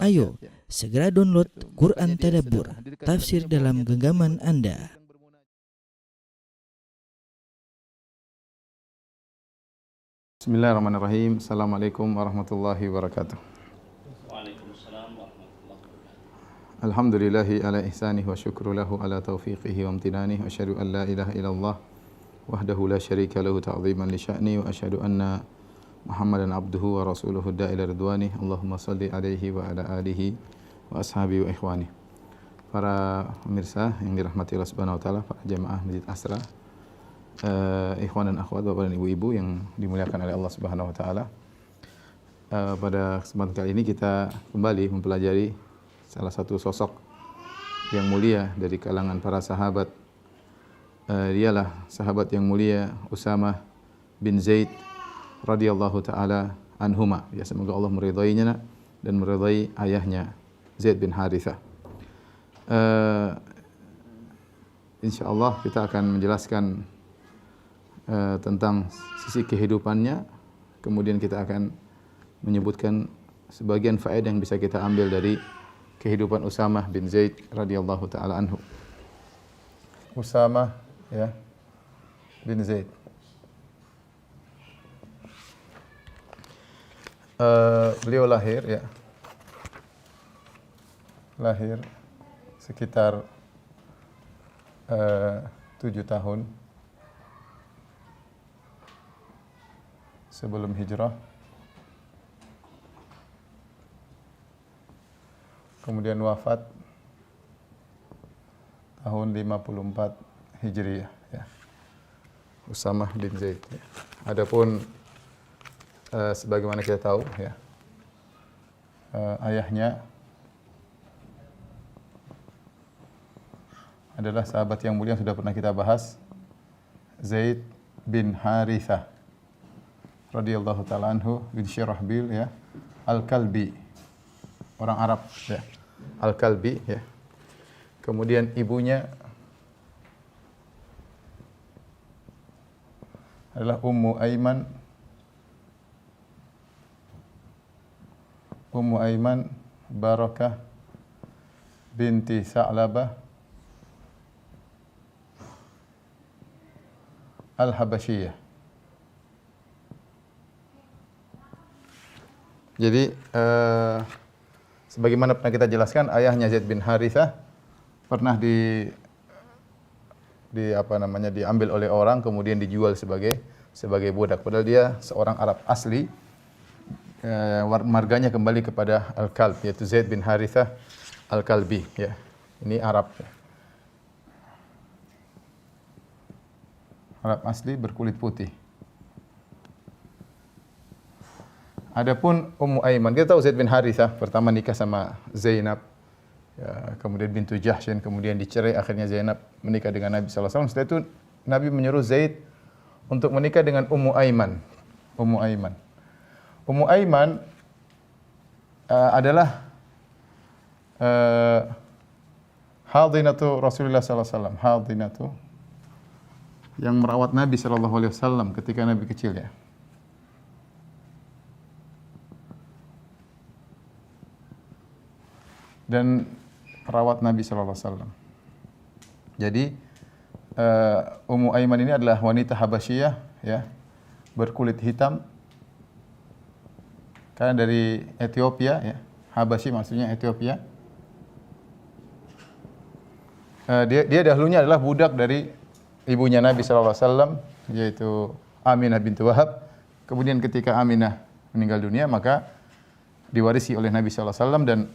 Ayo, segera download Quran Tadabbur, tafsir dalam genggaman Anda. Bismillahirrahmanirrahim. Assalamualaikum warahmatullahi wabarakatuh. Waalaikumsalam warahmatullahi wabarakatuh. Alhamdulillahi ala ihsanihi wa syukru lahu ala taufiqihi wa amtinanihi wa asyhadu an la ilaha illallah wahdahu la syarika lahu ta'ziman li sya'ni wa asyhadu anna Muhammadan abduhu wa rasuluhu da'ila ridwani. Allahumma salli alaihi wa ala alihi wa ashabihi wa ikhwani. Para pemirsa yang dirahmati Allah Subhanahu wa taala, para jemaah Masjid Asra, ikhwan dan akhwat, bapak dan ibu-ibu yang dimuliakan oleh Allah Subhanahu wa taala. Pada kesempatan kali ini kita kembali mempelajari salah satu sosok yang mulia dari kalangan para sahabat. Dialah sahabat yang mulia Usamah bin Zaid radhiyallahu taala anhuma. Ya, semoga Allah meridainya dan meridai ayahnya Zaid bin Harithah. Insyaallah kita akan menjelaskan tentang sisi kehidupannya, kemudian kita akan menyebutkan sebagian faedah yang bisa kita ambil dari kehidupan Usamah bin Zaid radhiyallahu taala anhu. Usamah ya bin Zaid. Beliau lahir sekitar 7 tahun sebelum hijrah. Kemudian wafat tahun 54 Hijriah ya. Usamah bin Zaid ya. Adapun sebagaimana kita tahu ya, ayahnya adalah sahabat yang mulia yang sudah pernah kita bahas, Zaid bin Harithah radhiyallahu taala anhu bin Syirahbil ya, Al-Kalbi, orang Arab ya, Al-Kalbi ya. Kemudian ibunya adalah Ummu Aiman Barakah binti Sa'labah Al-Habasyiyah. Jadi sebagaimana pernah kita jelaskan, ayahnya Zaid bin Harithah pernah diambil oleh orang, kemudian dijual sebagai budak. Padahal dia seorang Arab asli. Marganya kembali kepada Al-Kalb, yaitu Zaid bin Harithah Al-Kalbi ya. Ini Arab ya. Arab asli berkulit putih. Adapun Ummu Aiman, kita tahu Zaid bin Harithah pertama nikah sama Zainab ya, kemudian bintu Jahsyin, kemudian dicerai, akhirnya Zainab menikah dengan Nabi sallallahu alaihi wasallam. Setelah itu Nabi menyuruh Zaid untuk menikah dengan Ummu Aiman. Ummu Aiman adalah hadinatu Rasulullah sallallahu alaihi wasallam, hadinatu yang merawat Nabi sallallahu alaihi wasallam ketika Nabi kecil ya. Dan merawat Nabi sallallahu alaihi wasallam. Jadi Ummu Aiman ini adalah wanita Habasyiyah ya, berkulit hitam. Karena dari Ethiopia ya, Habasyi maksudnya Ethiopia. Dia dahulunya adalah budak dari ibunya Nabi sallallahu alaihi wasallam, yaitu Aminah bintu Wahab. Kemudian ketika Aminah meninggal dunia, maka diwarisi oleh Nabi sallallahu alaihi wasallam dan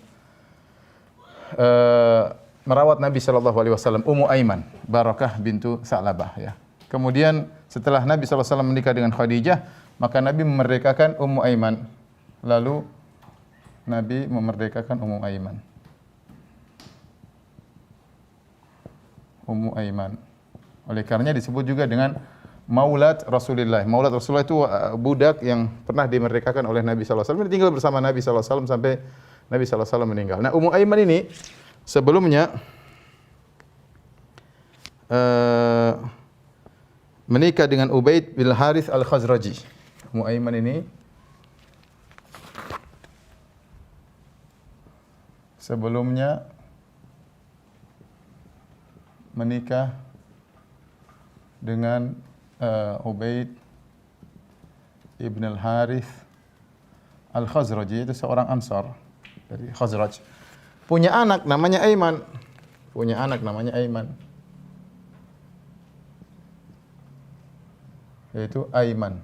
merawat Nabi sallallahu alaihi wasallam Ummu Aiman Barakah bintu Sa'labah ya. Kemudian setelah Nabi sallallahu alaihi wasallam menikah dengan Khadijah, maka Nabi memerdekakan Ummu Aiman. Lalu Nabi memerdekakan Ummu Aiman. Ummu Aiman. Oleh karenanya disebut juga dengan Maulat Rasulullah. Maulat Rasulullah itu budak yang pernah dimerdekakan oleh Nabi sallallahu alaihi wasallam, dia tinggal bersama Nabi sallallahu alaihi wasallam sampai Nabi sallallahu alaihi wasallam meninggal. Nah, Ummu Aiman ini sebelumnya menikah dengan Ubaid bin Harith Al-Khazraji. Ummu Aiman ini sebelumnya menikah dengan Ubaid ibn al-Harith al-Khazraji, itu seorang Ansar dari Khazraj. Punya anak namanya Aiman. Yaitu Aiman.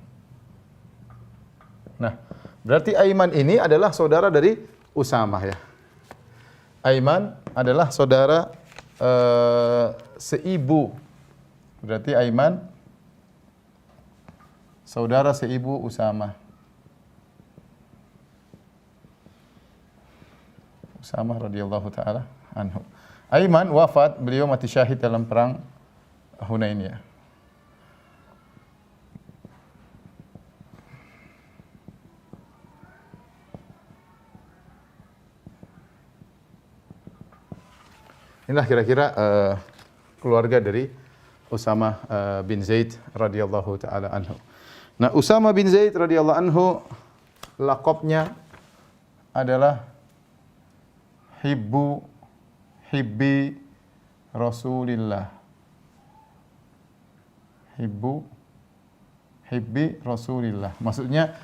Nah, berarti Aiman ini adalah saudara dari Usamah ya. Aiman adalah saudara seibu. Berarti Aiman saudara seibu Usamah. Usamah radhiyallahu taala anhu. Aiman wafat, beliau mati syahid dalam perang Hunain ya. Inilah kira-kira keluarga dari Usamah bin Zaid radhiyallahu taala anhu. Nah, Usamah bin Zaid radhiyallahu anhu laqabnya adalah Hibbi Rasulillah. Hibbi Rasulillah. Maksudnya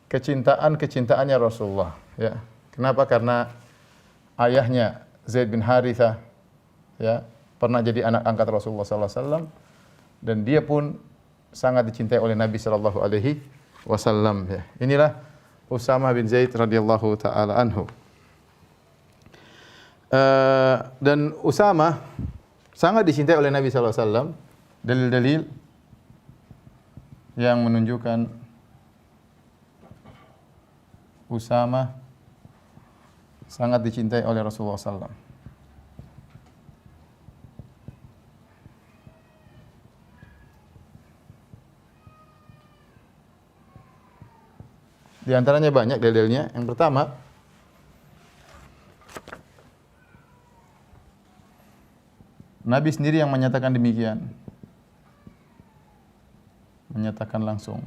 kecintaannya Rasulullah ya. Kenapa? Karena ayahnya Zaid bin Harithah ya, pernah jadi anak angkat Rasulullah sallallahu alaihi wasallam dan dia pun sangat dicintai oleh Nabi sallallahu alaihi wasallam ya. Inilah Usamah bin Zaid radhiyallahu taala anhu. Dan Usamah sangat dicintai oleh Nabi sallallahu alaihi wasallam. Dalil-dalil yang menunjukkan Usamah sangat dicintai oleh Rasulullah SAW. Di antaranya banyak dalilnya. Yang pertama, Nabi sendiri yang menyatakan demikian. Menyatakan langsung.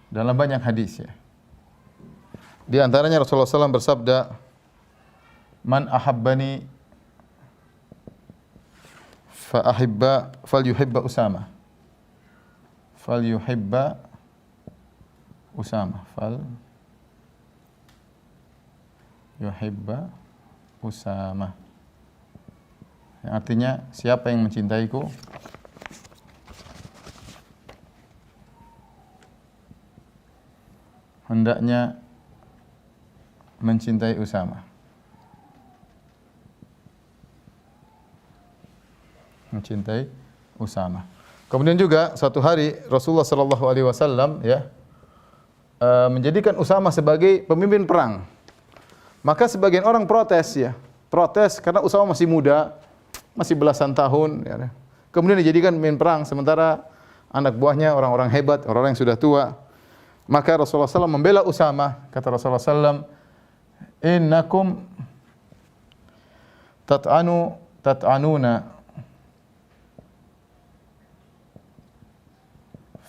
Dalam banyak hadis ya. Di antaranya Rasulullah SAW bersabda, "Man ahabbani falyuhibba Usamah." Falyuhibba Usamah. Falyuhibba Usamah. Yang artinya siapa yang mencintaiku, hendaknya mencintai Usamah. Mencintai Usamah. Kemudian juga suatu hari Rasulullah sallallahu alaihi wasallam ya menjadikan Usamah sebagai pemimpin perang. Maka sebagian orang protes ya. Protes karena Usamah masih muda, masih belasan tahun ya. Kemudian dijadikan pemimpin perang sementara anak buahnya orang-orang hebat, orang-orang yang sudah tua. Maka Rasulullah SAW membela Usamah. Kata Rasulullah SAW, "Innakum tat'anuna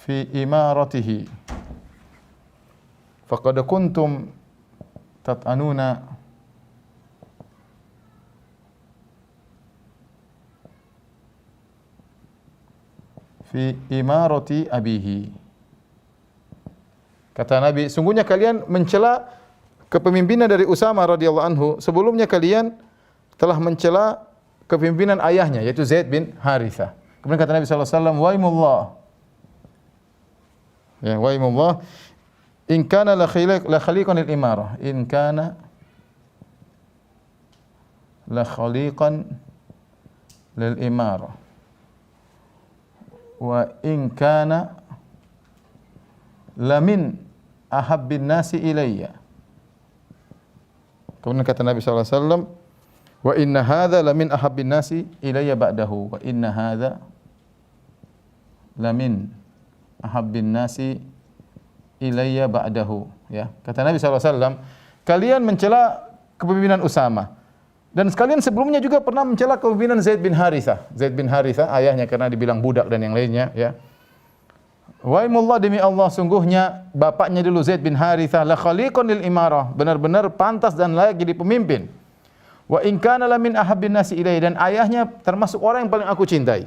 fi imaratihi faqad kuntum tat'anuna fi imarati abihi." Kata Nabi, sungguhnya kalian mencela kepemimpinan dari Usamah radhiyallahu anhu. Sebelumnya kalian telah mencela kepemimpinan ayahnya, yaitu Zaid bin Harithah. Kemudian kata Nabi sallallahu alaihi wasallam, "Waimullah." Ya, waimullah, "In kana la khaliqan lil imarah." In kana la khaliqan lil imarah. Wa in kana lamin ahabbin nasi ilayya. Kemudian kata Nabi sallallahu alaihi wasallam, "Wa inna hadza lamin ahabbin nasi ilayya ba'dahu." Wa inna hadza lamin ahabbin nasi ilayya ba'dahu. Ya, kata Nabi sallallahu alaihi wasallam, kalian mencela kepemimpinan Usamah dan sekalian sebelumnya juga pernah mencela kepemimpinan Zaid bin Harithah. Zaid bin Harithah ayahnya karena dibilang budak dan yang lainnya ya. Waimullah, demi Allah, sungguhnya bapaknya dulu Zaid bin Harithah la khaliqun lil imarah, benar-benar pantas dan layak jadi pemimpin. Wa in kana la min ahabbin nasi ilaihi, dan ayahnya termasuk orang yang paling aku cintai.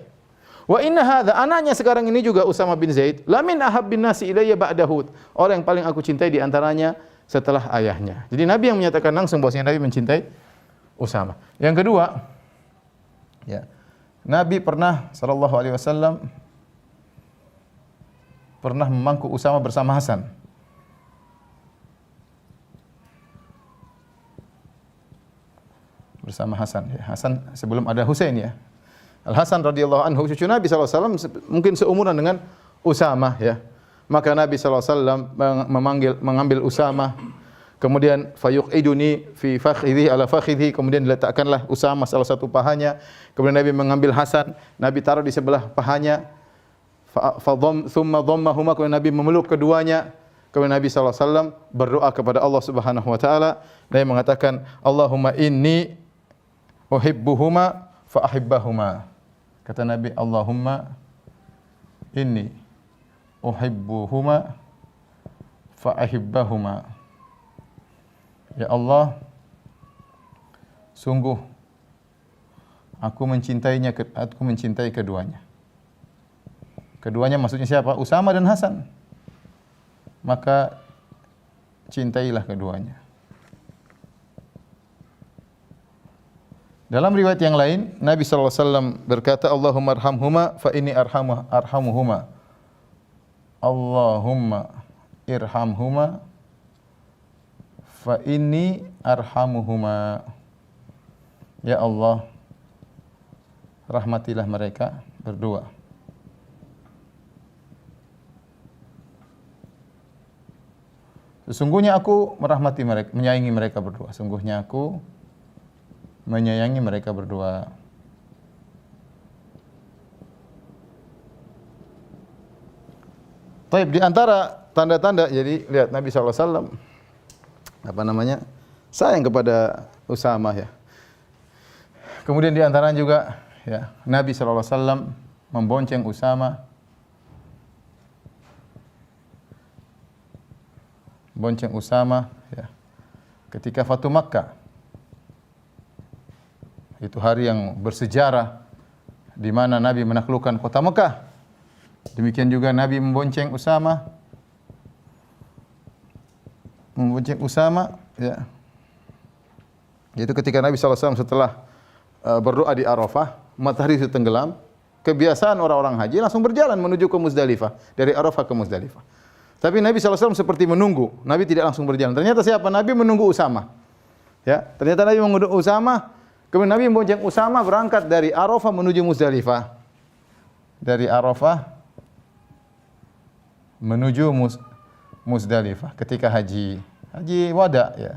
Wa inna hadza, anaknya sekarang ini juga Usama bin Zaid, la min ahabbin nasi ilayya ba'dahu, orang yang paling aku cintai di antaranya setelah ayahnya. Jadi Nabi yang menyatakan langsung bahwasanya Nabi mencintai Usama. Yang kedua, ya, Nabi pernah sallallahu alaihi wasallam pernah memangku Usama bersama Hasan. Bersama Hasan, ya. Hasan sebelum ada Husain, ya. Al Hasan radhiyallahu anhu cucu Nabi sallallahu alaihi wasallam mungkin seumuran dengan Usama, ya. Maka Nabi sallallahu alaihi wasallam mengambil Usama, kemudian fayuqiduni fi fakhidhi ala fakhidhi, kemudian diletakkanlah Usama salah satu pahanya. Kemudian Nabi mengambil Hasan, Nabi taruh di sebelah pahanya. Thumma dhammahuma, kemudian Nabi memeluk keduanya. Kemudian Nabi sallallahu alaihi wasallam berdoa kepada Allah Subhanahu wa taala. Dia mengatakan, Allahumma inni uhibbuhuma fa ahibbahuma. Kata Nabi, Allahumma inni uhibbuhuma fa ahibbahuma. Ya Allah, sungguh aku mencintai keduanya. Keduanya maksudnya siapa? Usama dan Hasan. Maka cintailah keduanya. Dalam riwayat yang lain, Nabi sallallahu alaihi wasallam berkata, Allahumma arhamhuma fa inni arhamuhuma. Allahumma irhamhuma fa inni arhamuhuma. Ya Allah, rahmatilah mereka berdua. Sesungguhnya aku merahmati mereka, menyayangi mereka berdua. Sungguhnya aku menyayangi mereka berdua. Taib, di antara tanda-tanda, jadi lihat Nabi SAW sayang kepada Usama, ya. Kemudian di antara juga, ya, Nabi SAW membonceng Usama, ya, ketika Fatu Makkah. Itu hari yang bersejarah di mana Nabi menaklukkan kota Mekah. Demikian juga Nabi membonceng Usama, ya. Yaitu ketika Nabi SAW setelah berdoa di Arafah, matahari sudah tenggelam. Kebiasaan orang-orang haji langsung berjalan menuju ke Muzdalifah, dari Arafah ke Muzdalifah. Tapi Nabi SAW seperti menunggu. Nabi tidak langsung berjalan. Ternyata siapa? Nabi menunggu Usama. Ya, ternyata Nabi menunggu Usama. Kemudian Nabi membonceng Usama berangkat dari Arafah menuju Muzdalifah. Dari Arafah menuju Muzdalifah ketika haji wada, ya.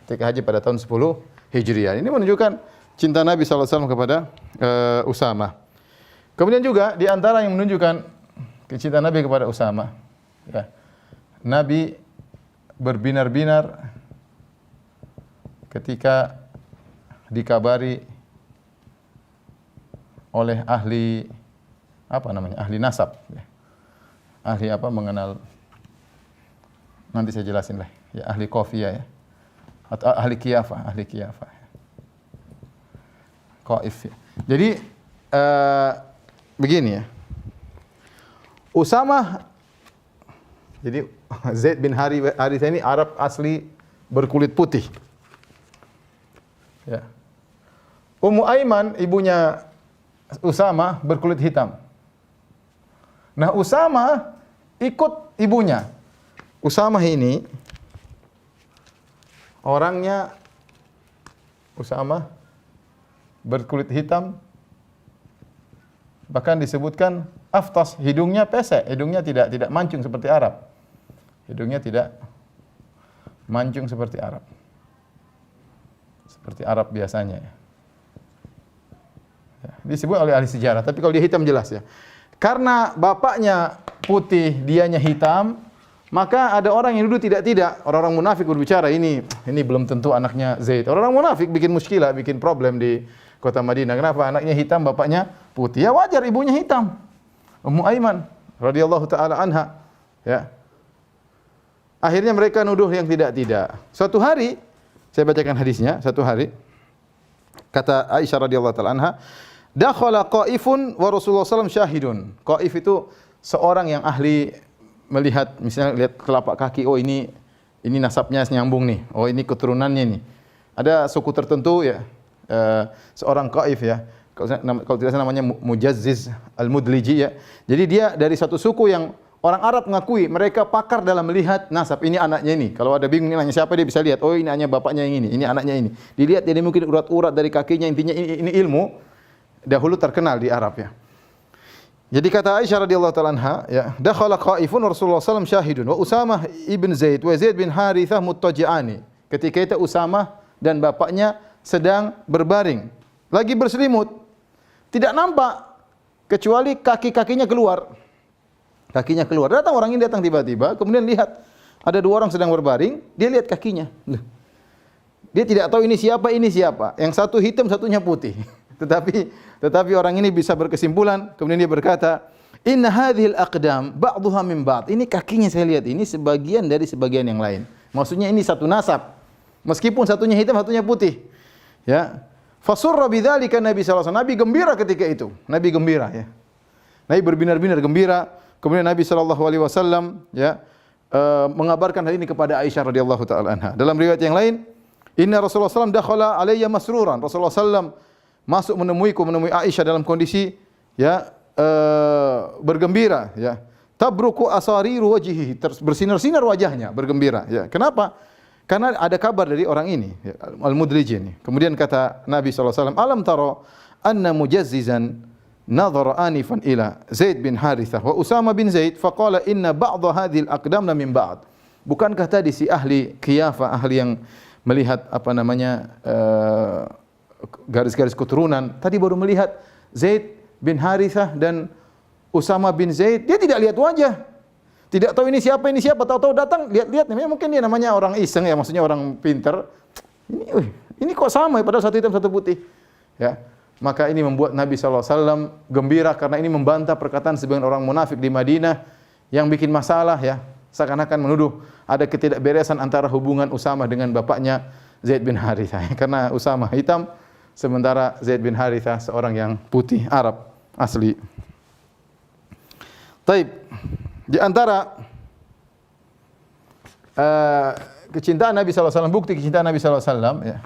Ketika haji pada tahun 10 Hijriah. Ini menunjukkan cinta Nabi SAW kepada Usama. Kemudian juga di antara yang menunjukkan kecintaan Nabi kepada Usama, ya, Nabi berbinar-binar ketika dikabari oleh ahli nasab, ya. Ahli mengenal, nanti saya jelasin lah, ya, ahli qafiyah, ya, atau ahli qiyafah. Qaif, ya. Jadi begini, ya. Usama, jadi Zaid bin Harithah ini Arab asli berkulit putih. Ya. Ummu Aiman, ibunya Usama, berkulit hitam. Nah, Usama ikut ibunya. Usama ini orangnya, Usama berkulit hitam, bahkan disebutkan aftas, hidungnya pesek, hidungnya tidak mancung seperti Arab. Hidungnya tidak mancung seperti Arab. Seperti Arab biasanya, ya. Ya, disebut oleh ahli sejarah, tapi kalau dia hitam jelas, ya. Karena bapaknya putih, dianya hitam, maka ada orang yang dulu tidak. Orang-orang munafik berbicara, ini belum tentu anaknya Zaid. Orang-orang munafik bikin muskilah, bikin problem di kota Madinah. Kenapa? Anaknya hitam, bapaknya putih. Ya wajar ibunya hitam. Ummu Aiman, radhiyallahu taala anha, ya. Akhirnya mereka nuduh yang tidak-tidak. Suatu hari, saya bacakan hadisnya, satu hari kata Aisyah radhiyallahu taala anha, dakhala qaifun wa Rasulullah sallallahu alaihi wasallam syahidun. Qaif itu seorang yang ahli melihat, misalnya lihat telapak kaki, oh ini nasabnya nyambung nih, oh ini keturunannya nih. Ada suku tertentu ya, seorang qaif ya, kalau tidak salah namanya Mujazziz Al-Mudliji ya. Jadi dia dari satu suku yang orang Arab mengakui mereka pakar dalam melihat nasab. Ini anaknya ini. Kalau ada bingung nanya siapa, dia bisa lihat. Oh ini anaknya bapaknya yang ini anaknya ini. Dilihat jadi mungkin urat-urat dari kakinya, intinya ini ilmu dahulu terkenal di Arab ya. Jadi kata Aisyah radhiyallahu taala anha, ya, dakhala qaifun Rasulullah sallallahu alaihi wasallam syahidun wa Usamah ibn Zaid wa Zaid bin Harithah muttaji'ani. Ketika itu Usamah dan bapaknya sedang berbaring, lagi berselimut. Tidak nampak kecuali kaki-kakinya keluar. Kakinya keluar. Datang orang ini tiba-tiba, kemudian lihat ada dua orang sedang berbaring, dia lihat kakinya. Dia tidak tahu ini siapa. Yang satu hitam, satunya putih. Tetapi orang ini bisa berkesimpulan, kemudian dia berkata, "Inna hadhil aqdam ba'dhuha min ba'd." Ini kakinya saya lihat, ini sebagian dari sebagian yang lain. Maksudnya ini satu nasab. Meskipun satunya hitam, satunya putih. Ya. Fasurra bidzalika Nabi sallallahu alaihi wasallam. Nabi gembira ketika itu. Nabi gembira ya. Nabi berbinar-binar gembira. Kemudian Nabi sallallahu alaihi wasallam ya mengabarkan hal ini kepada Aisyah radhiyallahu taala anha. Dalam riwayat yang lain, inna Rasulullah sallallahu alaihi wasallam dakhala alayya masruran. Rasulullah sallallahu masuk menemui Aisyah dalam kondisi ya bergembira ya. Tabruku asariru wajhihi, bersinar-sinar wajahnya, bergembira ya. Kenapa? Karena ada kabar dari orang ini, ya, Al-Mudliji ini. Kemudian kata Nabi sallallahu alaihi wasallam, "Alam tara anna Mujazzizan nadhara anifan ila Zaid bin Harithah wa Usama bin Zaid faqala inna ba'dha hadhil aqdamna min ba'd." Bukankah tadi si ahli qiyafah, ahli yang melihat garis-garis keturunan, tadi baru melihat Zaid bin Harithah dan Usama bin Zaid, dia tidak lihat wajah. Tidak tahu ini siapa, tahu-tahu datang, lihat-lihat, mungkin dia namanya orang iseng ya, maksudnya orang pinter. Ini kok sama ya, padahal satu hitam satu putih. Ya. Maka ini membuat Nabi SAW gembira karena ini membantah perkataan sebagian orang munafik di Madinah yang bikin masalah ya, seakan-akan menuduh ada ketidakberesan antara hubungan Usamah dengan bapaknya Zaid bin Harithah. Karena Usamah hitam, sementara Zaid bin Harithah seorang yang putih Arab asli. Taib. Di antara kecintaan Nabi SAW, bukti kecintaan Nabi SAW ya.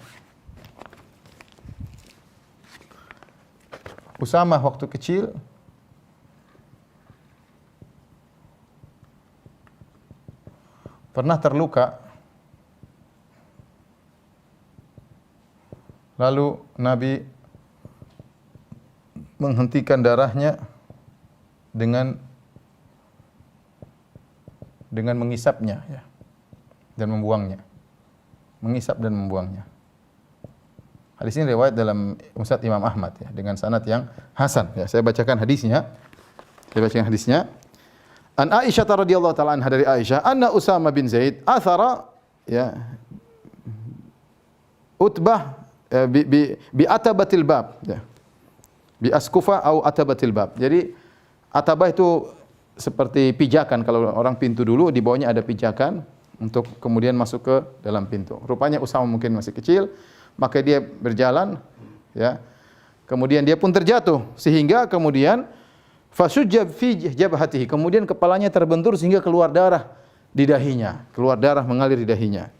Usamah waktu kecil pernah terluka, lalu Nabi menghentikan darahnya dengan mengisapnya ya, dan membuangnya. Mengisap dan membuangnya. Hadis ini riwayat dalam Musnad Imam Ahmad ya, dengan sanad yang hasan ya. Saya bacakan hadisnya. An Aisyah radhiyallahu taala anha, dari Aisyah, anna Usama bin Zaid athara ya Utbah bi atabatil bab ya. Bi askufa au atabatil bab. Jadi atabah itu seperti pijakan, kalau orang pintu dulu di bawahnya ada pijakan untuk kemudian masuk ke dalam pintu. Rupanya Usama mungkin masih kecil, maka dia berjalan ya. Kemudian dia pun terjatuh sehingga kemudian fasujjab fi jabhatihi, kemudian kepalanya terbentur sehingga keluar darah di dahinya, keluar darah mengalir di dahinya.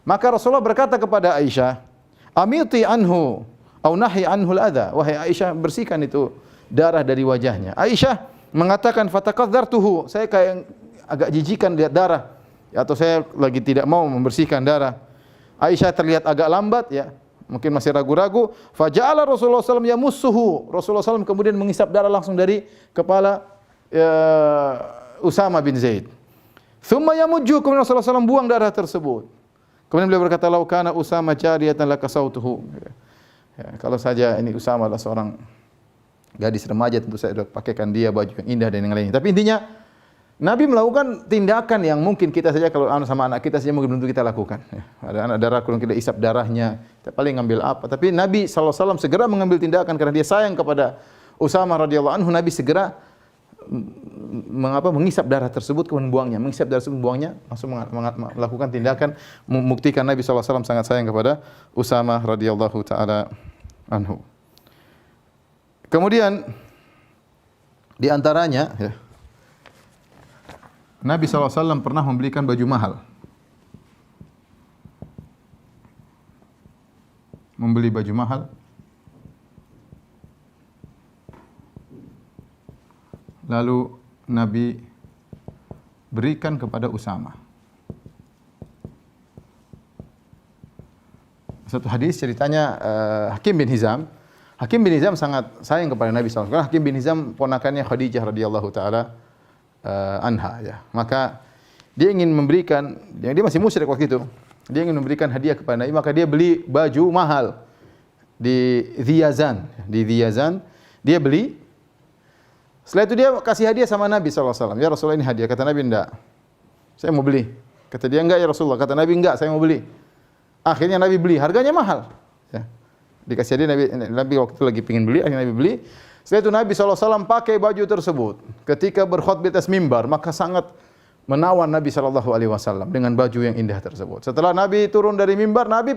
Maka Rasulullah berkata kepada Aisyah, "Amiti anhu au nahi anhu al-adha." Wahai Aisyah, bersihkan itu darah dari wajahnya. Aisyah mengatakan, "Fatakadzartuhu," saya kayak agak jijikan lihat darah ya, atau saya lagi tidak mau membersihkan darah. Aisyah terlihat agak lambat ya, mungkin masih ragu-ragu. Faja'ala Rasulullah SAW yamussuhu. Rasulullah SAW kemudian mengisap darah langsung dari kepala Usama bin Zaid. Thumma yamujju, kemudian Rasulullah SAW buang darah tersebut. Kemudian beliau berkata, "Lau kana Usama jariyatan lakasautuhu." Ya, kalau saja ini Usama adalah seorang gadis remaja, tentu saya sudah pakaikan dia baju yang indah dan yang lainnya. Tapi intinya Nabi melakukan tindakan yang mungkin kita saja kalau sama anak kita saja mungkin belum kita lakukan. Ya, ada anak darah, kalau kita isap darahnya, kita paling ngambil apa. Tapi Nabi SAW segera mengambil tindakan karena dia sayang kepada Usamah radhiyallahu anhu. Nabi segera mengisap darah tersebut kemudian buangnya, mengisap darah tersebut buangnya, langsung melakukan tindakan membuktikan Nabi SAW sangat sayang kepada Usamah radhiyallahu taala anhu. Kemudian di antaranya ya, Nabi SAW pernah membelikan baju mahal. Membeli baju mahal. Lalu Nabi berikan kepada Usamah. Satu hadis ceritanya Hakim bin Hizam. Hakim bin Hizam sangat sayang kepada Nabi SAW. Karena Hakim bin Hizam ponakannya Khadijah radhiyallahu taala anha ya. Maka dia ingin memberikan, dia masih musyrik waktu itu. Dia ingin memberikan hadiah kepada Nabi, maka dia beli baju mahal di Dhiyazan. Di Dhiyazan dia beli. Setelah itu dia kasih hadiah sama Nabi SAW. Ya Rasulullah, ini hadiah. Kata Nabi, enggak. Saya mau beli. Kata dia, enggak ya Rasulullah. Kata Nabi, enggak, saya mau beli. Akhirnya Nabi beli. Harganya mahal. Ya. Dikasih hadiah, Nabi waktu itu lagi pingin beli. Akhirnya Nabi beli. Setelah itu Nabi SAW pakai baju tersebut. Ketika berkhutbah atas mimbar, maka sangat menawan Nabi SAW dengan baju yang indah tersebut. Setelah Nabi turun dari mimbar, Nabi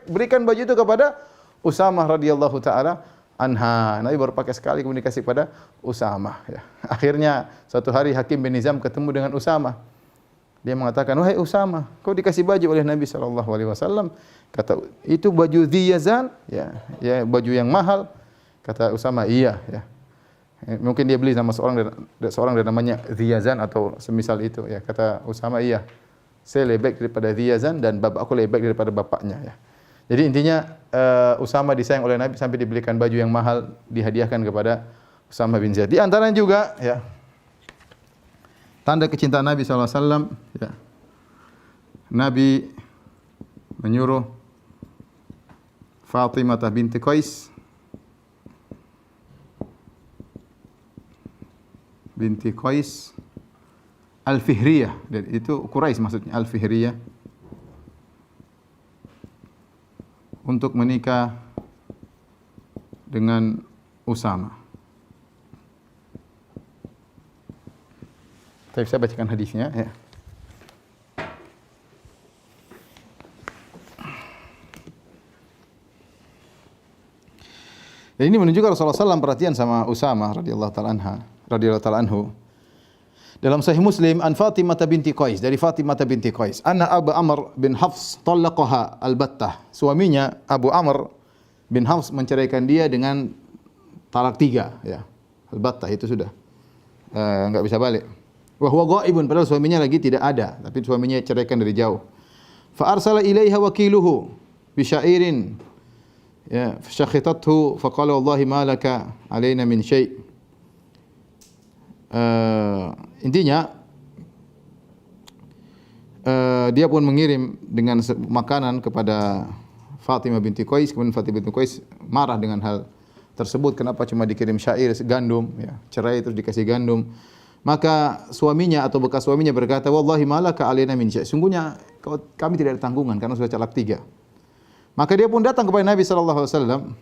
berikan baju itu kepada Usamah radhiyallahu taala anha. Nabi baru pakai sekali kemudian dikasih kepada Usamah ya. Akhirnya suatu hari Hakim bin Hizam ketemu dengan Usamah. Dia mengatakan, "Wahai Usamah, kau dikasih baju oleh Nabi SAW." Kata, "Itu baju Dhiyazan?" Ya, baju yang mahal. Kata Usamah, "Iya." Ya. Mungkin dia beli sama seorang dan namanya Dhiyazan atau semisal itu ya. Kata Usamah, "Iya. Saya lebih baik daripada Dhiyazan dan bapakku lebih baik daripada bapaknya." Ya. Jadi intinya Usamah disayang oleh Nabi sampai dibelikan baju yang mahal dihadiahkan kepada Usamah bin Zaid. Di antaranya juga ya tanda kecintaan Nabi SAW ya. Nabi menyuruh Fatimah binti Qais Al-Fihriyah, itu Quraisy maksudnya, Al-Fihriyah, untuk menikah dengan Usamah. Tapi saya bacakan hadisnya ya. Dan ini menunjukkan Rasulullah SAW perhatian sama Usamah radhiyallahu taala anhu. Dalam Sahih Muslim, an Fatimah binti Qais, dari Fatimah binti Qais, anna Abu Amr bin Hafs talaqaha al-battah. Suaminya Abu Amr bin Hafs menceraikan dia dengan talak 3 ya. Al-battah itu sudah enggak bisa balik. Wa huwa ghaibun, padahal suaminya lagi tidak ada, tapi suaminya ceraikan dari jauh. Fa arsala ilaiha wakiluhu bi syairin ya, fasakhitathu fa qala wallahi ma laka alaina min syai'. Intinya dia pun mengirim dengan makanan kepada Fatimah binti Qais. Kemudian Fatimah binti Qais marah dengan hal tersebut. Kenapa cuma dikirim syair, gandum ya, cerai terus dikasih gandum. Maka suaminya atau bekas suaminya berkata, wallahi malaka alaina min syai', sungguhnya kami tidak ada tanggungan karena sudah talak 3. Maka dia pun datang kepada Nabi SAW.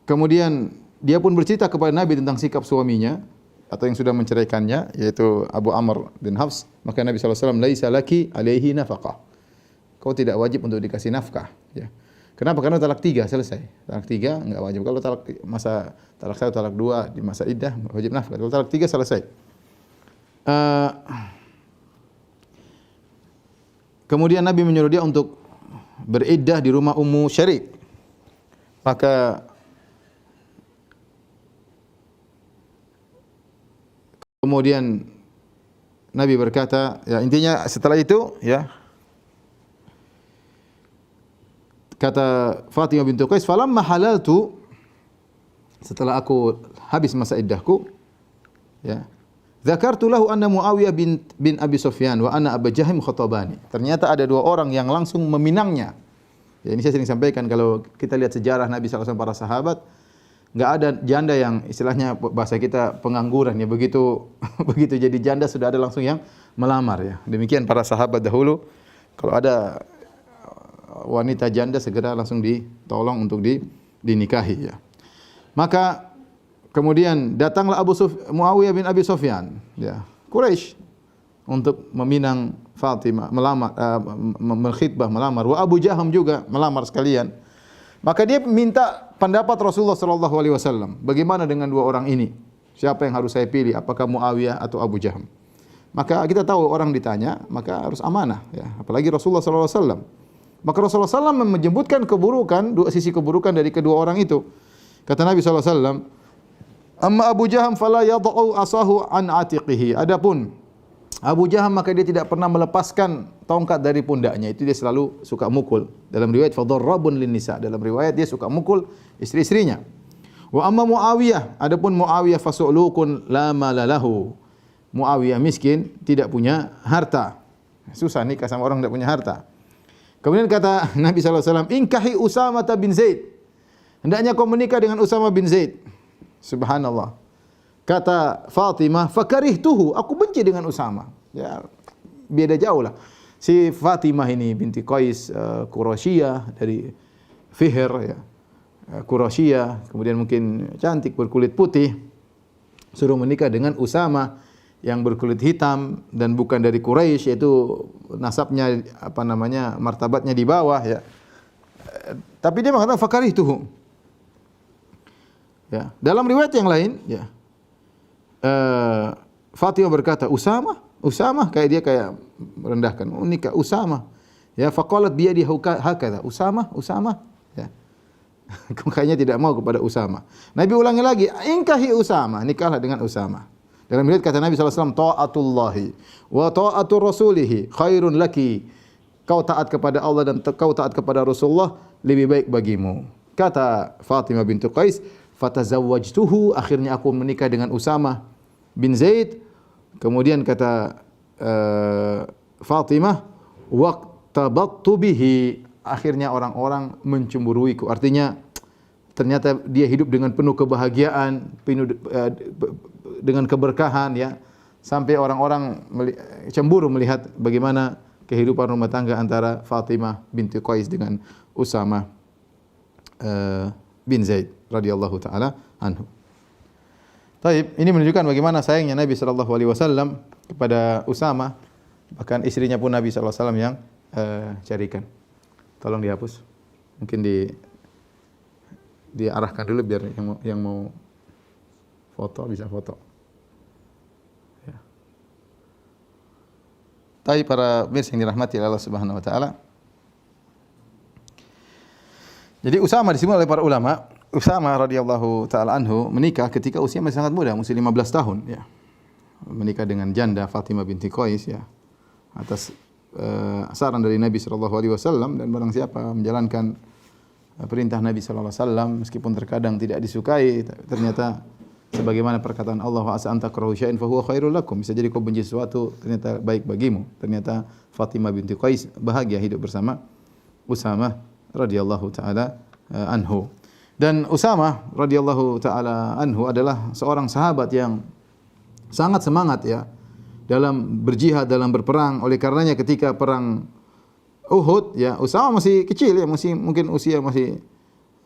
Kemudian dia pun bercerita kepada Nabi tentang sikap suaminya atau yang sudah menceraikannya, yaitu Abu Amr bin Hafs. Maka Nabi SAW, laisa laki alaihi nafaqah, kau tidak wajib untuk dikasih nafkah ya. Kenapa? Karena talak 3 selesai. Talak 3 enggak wajib. Kalau talak 1, talak 2 di masa iddah wajib nafkah. Kalau talak 3 selesai. Kemudian Nabi menyuruh dia untuk beriddah di rumah Ummu Syarik. Maka kemudian Nabi berkata, ya intinya setelah itu ya, kata Fatimah binti Qais, falamma halaltu, setelah aku habis masa iddahku ya, dzakartu lahu anna Muawiyah bin Abi Sufyan wa anna Abu Jahim khatabani. Ternyata ada 2 orang yang langsung meminangnya. Ya, ini saya sering sampaikan, kalau kita lihat sejarah Nabi SAW para sahabat, enggak ada janda yang istilahnya bahasa kita pengangguran ya, begitu jadi janda sudah ada langsung yang melamar ya. Demikian para sahabat dahulu, kalau ada wanita janda segera langsung ditolong untuk dinikahi ya. Maka kemudian datanglah Muawiyah bin Abi Sufyan, ya, Quraisy untuk meminang Fatimah, melamar, menkhitbah, melamar. Wa Abu Jaham juga melamar sekalian. Maka dia minta pendapat Rasulullah sallallahu alaihi wasallam. Bagaimana dengan dua orang ini? Siapa yang harus saya pilih? Apakah Muawiyah atau Abu Jaham? Maka kita tahu orang ditanya, maka harus amanah, ya. Apalagi Rasulullah sallallahu alaihi wasallam. Maka Rasulullah SAW menyebutkan keburukan, dua sisi keburukan dari kedua orang itu. Kata Nabi sallallahu alaihi wasallam, "Amma Abu Jaham fala yad'u asahu an atiqihi." Adapun Abu Jaham maka dia tidak pernah melepaskan tongkat dari pundaknya. Itu dia selalu suka mukul. Dalam riwayat fadarrabun linnisa. Dalam riwayat dia suka mukul istri-istrinya. Wa amma Muawiyah, adapun Muawiyah fasu'lukun la malalahu. Muawiyah miskin, tidak punya harta. Susah nikah sama orang tidak punya harta. Kemudian kata Nabi sallallahu alaihi wasallam, "Inkahi Usamah bin Zaid." Hendaknya kau menikah dengan Usamah bin Zaid. Subhanallah. Kata Fatimah, "Fakarihtuhu." Aku benci dengan Usamah. Ya, beda jauh lah. Si Fatimah ini binti Qais, Quraisyah dari Fihr, ya. Quraisyah, kemudian mungkin cantik, berkulit putih. Suruh menikah dengan Usamah yang berkulit hitam dan bukan dari Quraisy, yaitu nasabnya martabatnya di bawah, ya. Tapi dia mengatakan fakarihtuhu. Ya, dalam riwayat yang lain, ya. Fatimah berkata, Usamah kayak dia kayak merendahkan. Nikah Usamah. Ya, faqalat biyadi hakadha. Usamah, ya. Kayaknya tidak mau kepada Usamah. Nabi ulangi lagi, "Inkahi Usamah." Nikahlah dengan Usamah. Dalam riwayat kata Nabi sallallahu alaihi wasallam, "Ta'atullahi wa ta'atu rasulihi khairun laki." Kau taat kepada Allah dan kau taat kepada Rasulullah lebih baik bagimu. Kata Fatimah bintu Qais, "Fatazawwajtuhu." Akhirnya aku menikah dengan Usamah bin Zaid. Kemudian kata Fatimah, "Waqtabattu bihi." Akhirnya orang-orang mencemburuiku. Artinya ternyata dia hidup dengan penuh kebahagiaan, penuh dengan keberkahan, ya. Sampai orang-orang cemburu melihat bagaimana kehidupan rumah tangga antara Fatimah binti Qais dengan Usamah bin Zaid radhiyallahu taala anhu. Taib, ini menunjukkan bagaimana sayangnya Nabi sallallahu alaihi wasallam kepada Usamah, bahkan istrinya pun Nabi sallallahu alaihi wasallam yang carikan. Tolong dihapus. Mungkin diarahkan dulu biar yang mau foto bisa foto. Ya. Taib, para pemirsa yang dirahmati Allah Subhanahu wa taala. Jadi Usamah disebut oleh para ulama, Usamah radhiyallahu taala anhu menikah ketika usia masih sangat muda, usia 15 tahun, ya. Menikah dengan janda Fatimah binti Qais, ya. Atas saran dari Nabi sallallahu alaihi wasallam, dan barang siapa menjalankan perintah Nabi sallallahu alaihi wasallam meskipun terkadang tidak disukai, ternyata sebagaimana perkataan Allah, "Wa asa an takrahu syai'an fa huwa khairul lakum." Bisa jadi kau benci sesuatu, ternyata baik bagimu. Ternyata Fatimah binti Qais bahagia hidup bersama Usamah radhiyallahu taala anhu. Dan Usamah radhiyallahu taala anhu adalah seorang sahabat yang sangat semangat, ya, dalam berjihad, dalam berperang. Oleh karenanya ketika perang Uhud, ya, Usamah masih kecil, ya, mungkin usia masih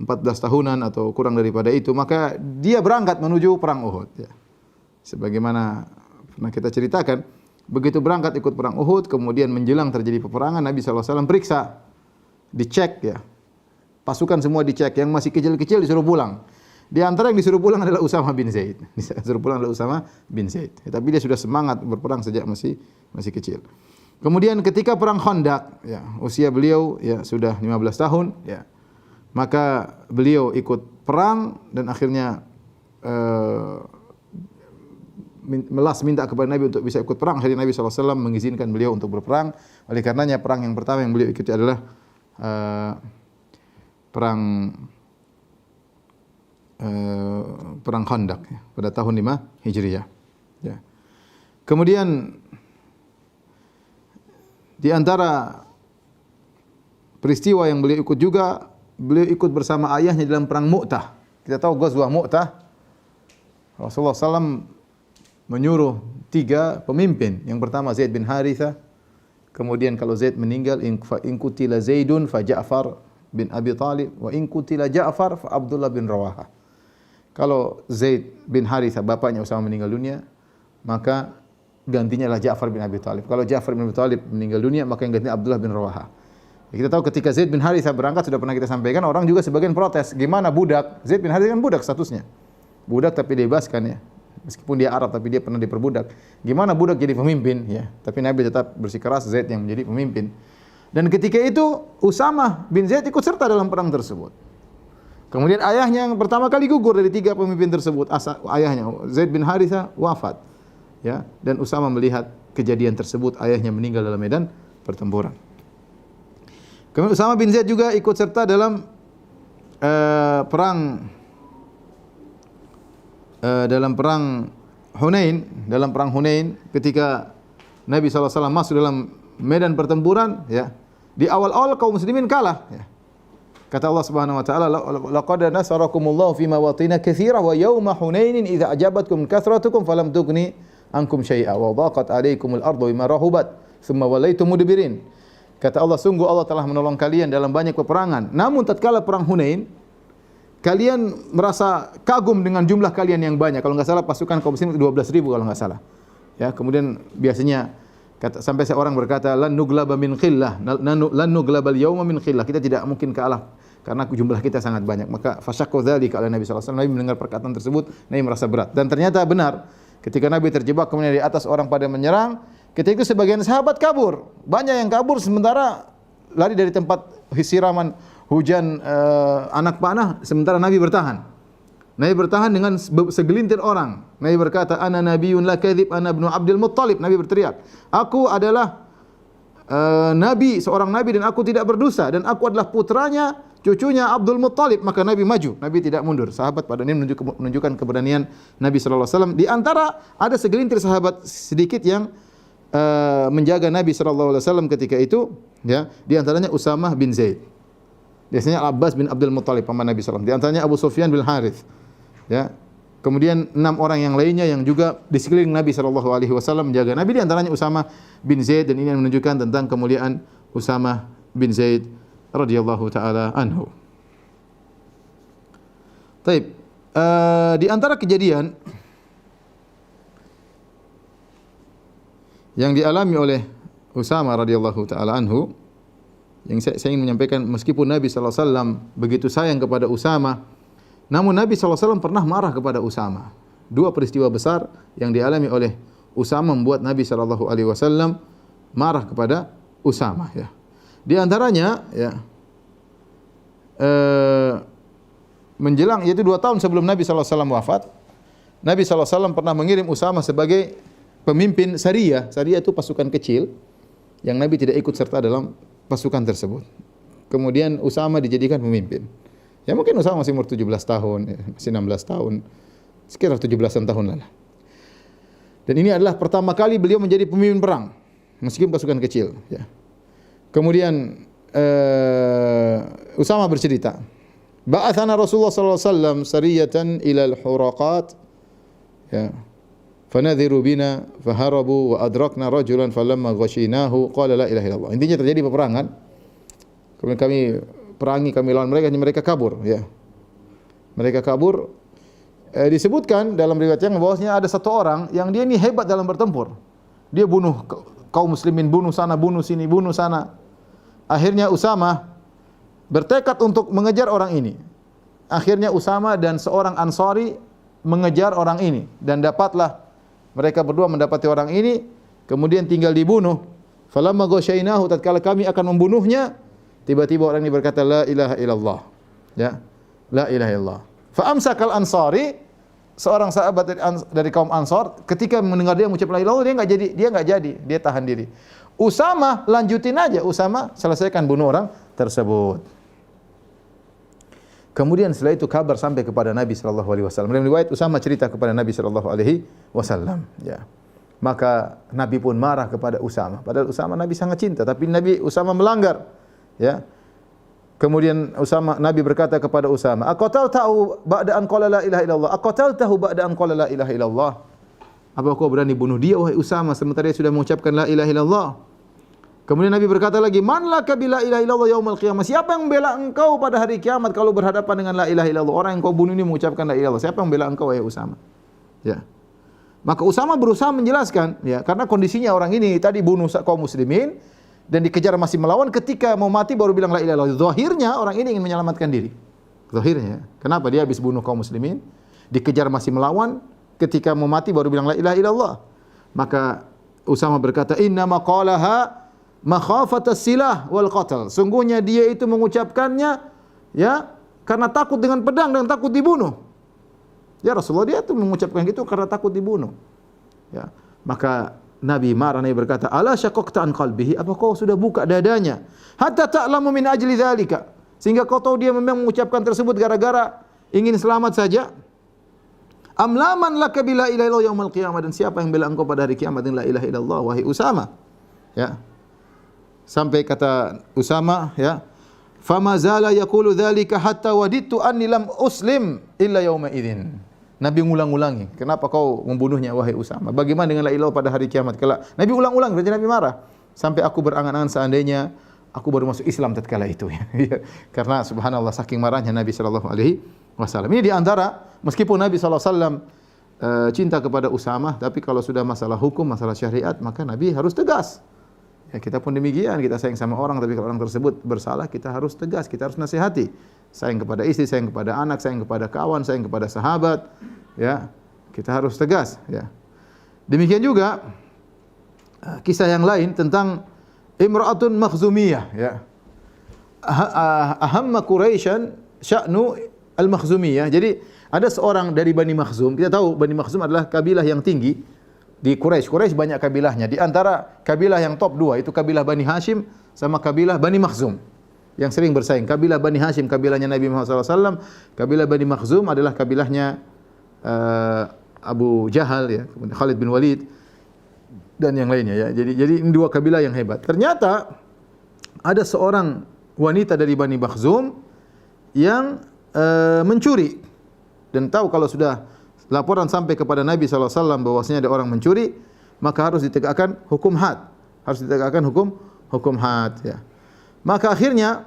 14 tahunan atau kurang daripada itu, maka dia berangkat menuju perang Uhud, ya. Sebagaimana pernah kita ceritakan, begitu berangkat ikut perang Uhud, kemudian menjelang terjadi peperangan, Nabi sallallahu alaihi wasallam periksa, dicek, ya. Pasukan semua dicek, yang masih kecil-kecil disuruh pulang. Di antara yang disuruh pulang adalah Usamah bin Zaid. Disuruh pulang adalah Usamah bin Zaid. Ya, tapi dia sudah semangat berperang sejak masih kecil. Kemudian ketika perang Khandaq, ya, usia beliau, ya, sudah 15 tahun, ya. Maka beliau ikut perang dan akhirnya minta kepada Nabi untuk bisa ikut perang. Akhirnya Nabi SAW mengizinkan beliau untuk berperang. Oleh karenanya perang yang pertama yang beliau ikuti adalah perang Khandaq, ya, pada tahun 5 Hijriah. Ya. Kemudian di antara peristiwa yang beliau ikut juga, beliau ikut bersama ayahnya dalam perang Mu'tah. Kita tahu Ghazwah Mu'tah. Rasulullah SAW menyuruh 3 pemimpin. Yang pertama Zaid bin Harithah. Kemudian kalau Zaid meninggal, in qutila Zaidun fa Ja'far bin Abi Talib wa in qutila Ja'far fa Abdullah bin Rawahah. Kalau Zaid bin Harithah bapaknya Usama meninggal dunia, maka gantinya adalah Ja'far bin Abi Thalib. Kalau Ja'far bin Abi Thalib meninggal dunia, maka yang gantinya Abdullah bin Rawaha. Kita tahu ketika Zaid bin Harithah berangkat, sudah pernah kita sampaikan, orang juga sebagian protes. Gimana budak? Zaid bin Harithah kan budak statusnya. Budak tapi dibebaskan ya. Meskipun dia Arab tapi dia pernah diperbudak. Gimana budak jadi pemimpin ya? Tapi Nabi tetap bersikeras Zaid yang menjadi pemimpin. Dan ketika itu Usama bin Zaid ikut serta dalam perang tersebut. Kemudian ayahnya yang pertama kali gugur dari 3 pemimpin tersebut. Ayahnya Zaid bin Harithah wafat. Ya, dan Usama melihat kejadian tersebut, ayahnya meninggal dalam medan pertempuran. Kemudian Usama bin Zaid juga ikut serta dalam perang Hunain, ketika Nabi SAW masuk dalam medan pertempuran, ya, di awal-awal kaum muslimin kalah. Ya. Kata Allah Subhanahu Wa Taala, laqad nasarakumullahu fi mawatin katsirah wa yawma Hunainin idza ajabatkum kathratukum falam tughni ankum syai'a wa dhaqat 'alaikumul ardu bima rahubat thumma wallaytum mudbirin. Kata Allah, sungguh Allah telah menolong kalian dalam banyak peperangan. Namun tatkala perang Hunain, kalian merasa kagum dengan jumlah kalian yang banyak. Kalau enggak salah pasukan kaum muslimin 12.000 kalau enggak salah. Ya, kemudian biasanya sampai seorang berkata lan nuglaba min khillah, lan nuglabal yauma min khillah. Kita tidak mungkin kalah karena jumlah kita sangat banyak. Maka fasyaqqa dzalika ala Nabi sallallahu alaihi wasallam. Nabi mendengar perkataan tersebut, Nabi merasa berat. Dan ternyata benar. Ketika Nabi terjebak kemudian di atas orang pada menyerang, ketika itu sebagian sahabat kabur. Banyak yang kabur sementara lari dari tempat siraman hujan anak panah, sementara Nabi bertahan. Nabi bertahan dengan segelintir orang. Nabi berkata, "Ana nabiyyun la kadzib, ana ibnu Abdul Muttalib." Nabi berteriak, "Aku adalah nabi, seorang nabi dan aku tidak berdosa dan aku adalah putranya, cucunya Abdul Muttalib." Maka Nabi maju, Nabi tidak mundur. Sahabat pada ini menunjukkan keberanian Nabi sallallahu alaihi wasallam. Di antara ada segelintir sahabat sedikit yang menjaga Nabi sallallahu alaihi wasallam ketika itu, ya. Di antaranya Usamah bin Zaid. Biasanya Abbas bin Abdul Muttalib paman Nabi sallallahu alaihi wasallam. Di antaranya Abu Sufyan bin Harith. Ya. Kemudian 6 orang yang lainnya yang juga di sekeliling Nabi sallallahu alaihi wasallam menjaga Nabi, di antaranya Usamah bin Zaid, dan ini menunjukkan tentang kemuliaan Usamah bin Zaid radhiyallahu taala anhu. Baik, di antara kejadian yang dialami oleh Usamah radhiyallahu taala anhu, yang saya ingin menyampaikan, meskipun Nabi sallallahu alaihi wasallam begitu sayang kepada Usamah, namun Nabi sallallahu alaihi wasallam pernah marah kepada Usamah. 2 peristiwa besar yang dialami oleh Usamah membuat Nabi sallallahu alaihi wasallam marah kepada Usamah, ya. Di antaranya, ya, menjelang, yaitu 2 tahun sebelum Nabi sallallahu alaihi wasallam wafat, Nabi sallallahu alaihi wasallam pernah mengirim Usamah sebagai pemimpin Sariyah. Sariyah itu pasukan kecil yang Nabi tidak ikut serta dalam pasukan tersebut. Kemudian Usamah dijadikan pemimpin. Ya mungkin Usamah masih umur 17 tahun, ya, masih 16 tahun, sekitar 17-an tahun lah. Dan ini adalah pertama kali beliau menjadi pemimpin perang, meskipun pasukan kecil. Ya. Kemudian Usamah bercerita, ba'athana Rasulullah sallallahu alaihi wasallam sariyatan ila al-huraqat, ya, fanadhiru bina faharabu wa adrakna rajulan falamma ghashinahu qala la ilaha illallah. Intinya terjadi peperangan. Kemudian kami perangi, kami lawan mereka, mereka kabur, ya. Mereka kabur. Disebutkan dalam riwayat yang bahwasanya ada 1 orang yang dia ini hebat dalam bertempur. Dia bunuh kaum muslimin, bunuh sana, bunuh sini, bunuh sana. Akhirnya Usamah bertekad untuk mengejar orang ini. Akhirnya Usamah dan seorang Ansari mengejar orang ini, dan dapatlah mereka berdua mendapati orang ini, kemudian tinggal dibunuh. Falamma ghasyainahu, tatkala kami akan membunuhnya, tiba-tiba orang ini berkata la ilaha illallah, ya, la ilaha illallah. Fa amsakal Ansari, seorang sahabat dari kaum Ansar, ketika mendengar dia mengucap la ilaha illallah, dia enggak jadi, dia tahan diri. Usamah lanjutin aja, Usamah selesaikan bunuh orang tersebut. Kemudian setelah itu kabar sampai kepada Nabi sallallahu alaihi wasallam. Dalam riwayat Usamah cerita kepada Nabi sallallahu alaihi wasallam, ya. Maka Nabi pun marah kepada Usamah. Padahal Usamah Nabi sangat cinta, tapi Usamah melanggar, ya. Kemudian Nabi berkata kepada Usamah, "Aqataltahu ba'da an qala la ilaha illallah? Aqataltahu ba'da an qala la ilaha illallah?" Apa kau berani bunuh dia wahai Usamah sementara dia sudah mengucapkan la ilaha illallah? Kemudian Nabi berkata lagi, "Man laka bila ilaha illallah yaumil qiyamah?" Siapa yang membela engkau pada hari kiamat kalau berhadapan dengan la ilaha illallah? Orang yang kau bunuh ini mengucapkan la ilaha illallah. Siapa yang membela engkau wahai Usama? Ya. Maka Usama berusaha menjelaskan, ya, karena kondisinya orang ini tadi bunuh kaum muslimin dan dikejar masih melawan, ketika mau mati baru bilang la ilaha illallah. Zahirnya orang ini ingin menyelamatkan diri. Zahirnya. Kenapa dia habis bunuh kaum muslimin, dikejar masih melawan, ketika mau mati baru bilang la ilaha illallah. Maka Usama berkata, "Inna maqalaha makhafatas silah wal qatl." Sungguhnya dia itu mengucapkannya ya karena takut dengan pedang dan takut dibunuh. Ya Rasulullah, dia itu mengucapkan gitu karena takut dibunuh. Ya, maka Nabi marah, Nabi berkata, "Ala syaqaqta an qalbihi?" Apa kau sudah buka dadanya? Hatta ta'lamu min ajli dzalika. Sehingga kau tahu dia memang mengucapkan tersebut gara-gara ingin selamat saja. Amlaman laka bila ilaha illallah yaumil qiyamah, dan siapa yang bela engkau pada hari kiamat dengan la ilaha illallah wahai Usama? Ya. Sampai kata Usama, ya, "Fama zala yaqulu dzalika hatta wadidtu anni lam uslim illa yauma idzin." Nabi ulang-ulangi, "Kenapa kau membunuhnya wahai Usama? Bagaimana dengan la ilaha pada hari kiamat kelak?" Nabi ulang-ulang, berarti Nabi marah. Sampai aku berangan-angan seandainya aku baru masuk Islam tatkala itu. Karena subhanallah saking marahnya Nabi sallallahu alaihi wasallam. Ini di antara, meskipun Nabi sallallahu alaihi wasallam cinta kepada Usama, tapi kalau sudah masalah hukum, masalah syariat, maka Nabi harus tegas. Ya, kita pun demikian, kita sayang sama orang, tapi kalau orang tersebut bersalah, kita harus tegas, kita harus nasihati. Sayang kepada istri, sayang kepada anak, sayang kepada kawan, sayang kepada sahabat, ya, kita harus tegas. Ya. Demikian juga kisah yang lain tentang Imra'atun Makhzumiyah. Ya. Ahamma Quraisyan sya'nu al-Makhzumiyah. Jadi ada seorang dari Bani Makhzum. Kita tahu Bani Makhzum adalah kabilah yang tinggi di Quraisy. Quraisy banyak kabilahnya. Di antara kabilah yang top 2 itu kabilah Bani Hashim sama kabilah Bani Makhzum yang sering bersaing. Kabilah Bani Hashim kabilahnya Nabi Muhammad SAW. Kabilah Bani Makhzum adalah kabilahnya Abu Jahal, ya, kemudian Khalid bin Walid dan yang lainnya, ya. Jadi ini 2 kabilah yang hebat. Ternyata ada seorang wanita dari Bani Makhzum yang mencuri, dan tahu kalau sudah laporan sampai kepada Nabi SAW bahwasanya ada orang mencuri, maka harus ditegakkan hukum had. Harus ditegakkan hukum had, ya. Maka akhirnya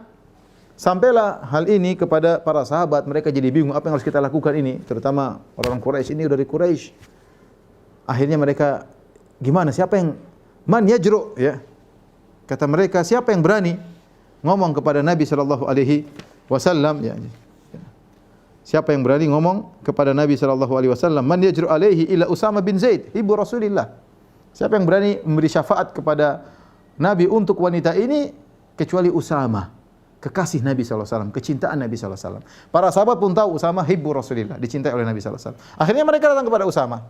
sampailah hal ini kepada para sahabat, mereka jadi bingung apa yang harus kita lakukan ini, terutama orang Quraisy ini dari Quraisy. Akhirnya mereka gimana? Siapa yang man yajru, ya? Kata mereka, siapa yang berani ngomong kepada Nabi sallallahu alaihi wasallam, ya. Siapa yang berani ngomong kepada Nabi sallallahu alaihi wasallam, man yajru alaihi ila Usama bin Zaid, ibu Rasulillah. Siapa yang berani memberi syafaat kepada Nabi untuk wanita ini kecuali Usama, kekasih Nabi sallallahu alaihi wasallam, kecintaan Nabi sallallahu alaihi wasallam. Para sahabat pun tahu Usama hibbu Rasulillah, dicintai oleh Nabi sallallahu alaihi wasallam. Akhirnya mereka datang kepada Usama.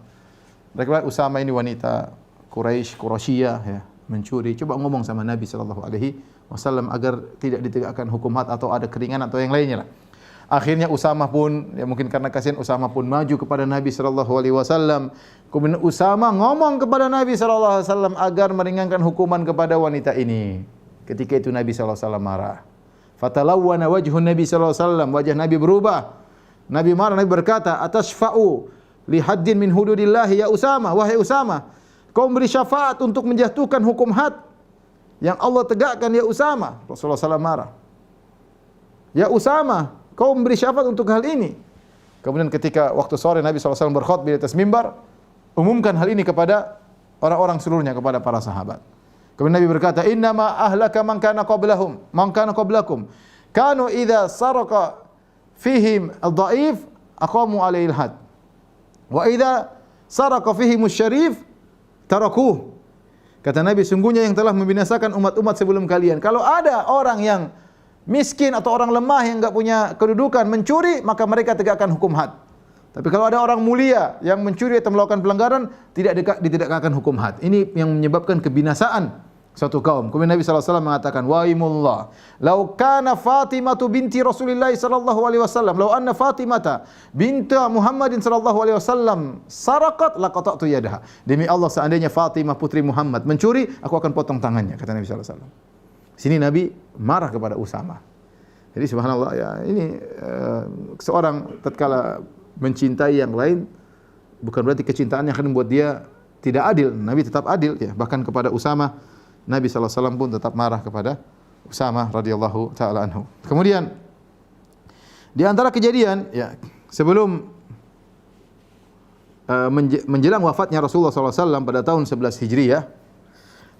Mereka bilang, Usama ini wanita Quraisyah, ya, mencuri. Coba ngomong sama Nabi sallallahu alaihi wasallam agar tidak ditegakkan hukum had atau ada keringanan atau yang lainnya lah. Akhirnya Usama pun, ya mungkin karena kasihan, Usama pun maju kepada Nabi sallallahu alaihi wasallam. Kemudian Usama ngomong kepada Nabi sallallahu alaihi wasallam agar meringankan hukuman kepada wanita ini. Ketika itu Nabi sallallahu alaihi wasallam marah. Fatalawwana wajhun Nabi sallallahu alaihi wasallam, wajah Nabi berubah. Nabi marah, Nabi berkata, "Atashfa'u li haddin min hududillah ya Usama?" Wahai Usama, kau memberi syafaat untuk menjatuhkan hukum had yang Allah tegakkan, ya Usama. Rasulullah SAW marah. Ya Usama, kau memberi syafaat untuk hal ini. Kemudian ketika waktu sore Nabi SAW berkhutbah di atas mimbar, umumkan hal ini kepada orang-orang seluruhnya, kepada para sahabat. Kemudian Nabi berkata, "Innama ahlaka man kana qablakum. Kanu idza saraka fihim ad-dha'if aqamu alaihi al-had. Wa idza saraka fihim asy-syarif tarakuh." Kata Nabi, sungguhnya yang telah membinasakan umat-umat sebelum kalian, kalau ada orang yang miskin atau orang lemah yang enggak punya kedudukan mencuri, maka mereka tegakkan hukum had. Tapi kalau ada orang mulia yang mencuri atau melakukan pelanggaran, tidak ditegakkan hukum had. Ini yang menyebabkan kebinasaan suatu kaum. Kemudian Nabi SAW mengatakan, "Waimullah, lau kana Fatimatu binti Rasulillah sallallahu alaihi wasallam, lau anna Fatimata binta Muhammadin sallallahu alaihi wasallam sarakat laqata'tu yadaha." Demi Allah, seandainya Fatimah putri Muhammad mencuri, aku akan potong tangannya, kata Nabi SAW. Sini Nabi marah kepada Usama. Jadi subhanallah, ya, ini seorang tatkala mencintai yang lain, bukan berarti kecintaannya akan membuat dia tidak adil. Nabi tetap adil, ya, bahkan kepada Usama Nabi SAW pun tetap marah kepada Usamah radhiyallahu taala anhu. Kemudian di antara kejadian ya sebelum menjelang wafatnya Rasulullah SAW pada tahun 11 Hijriah,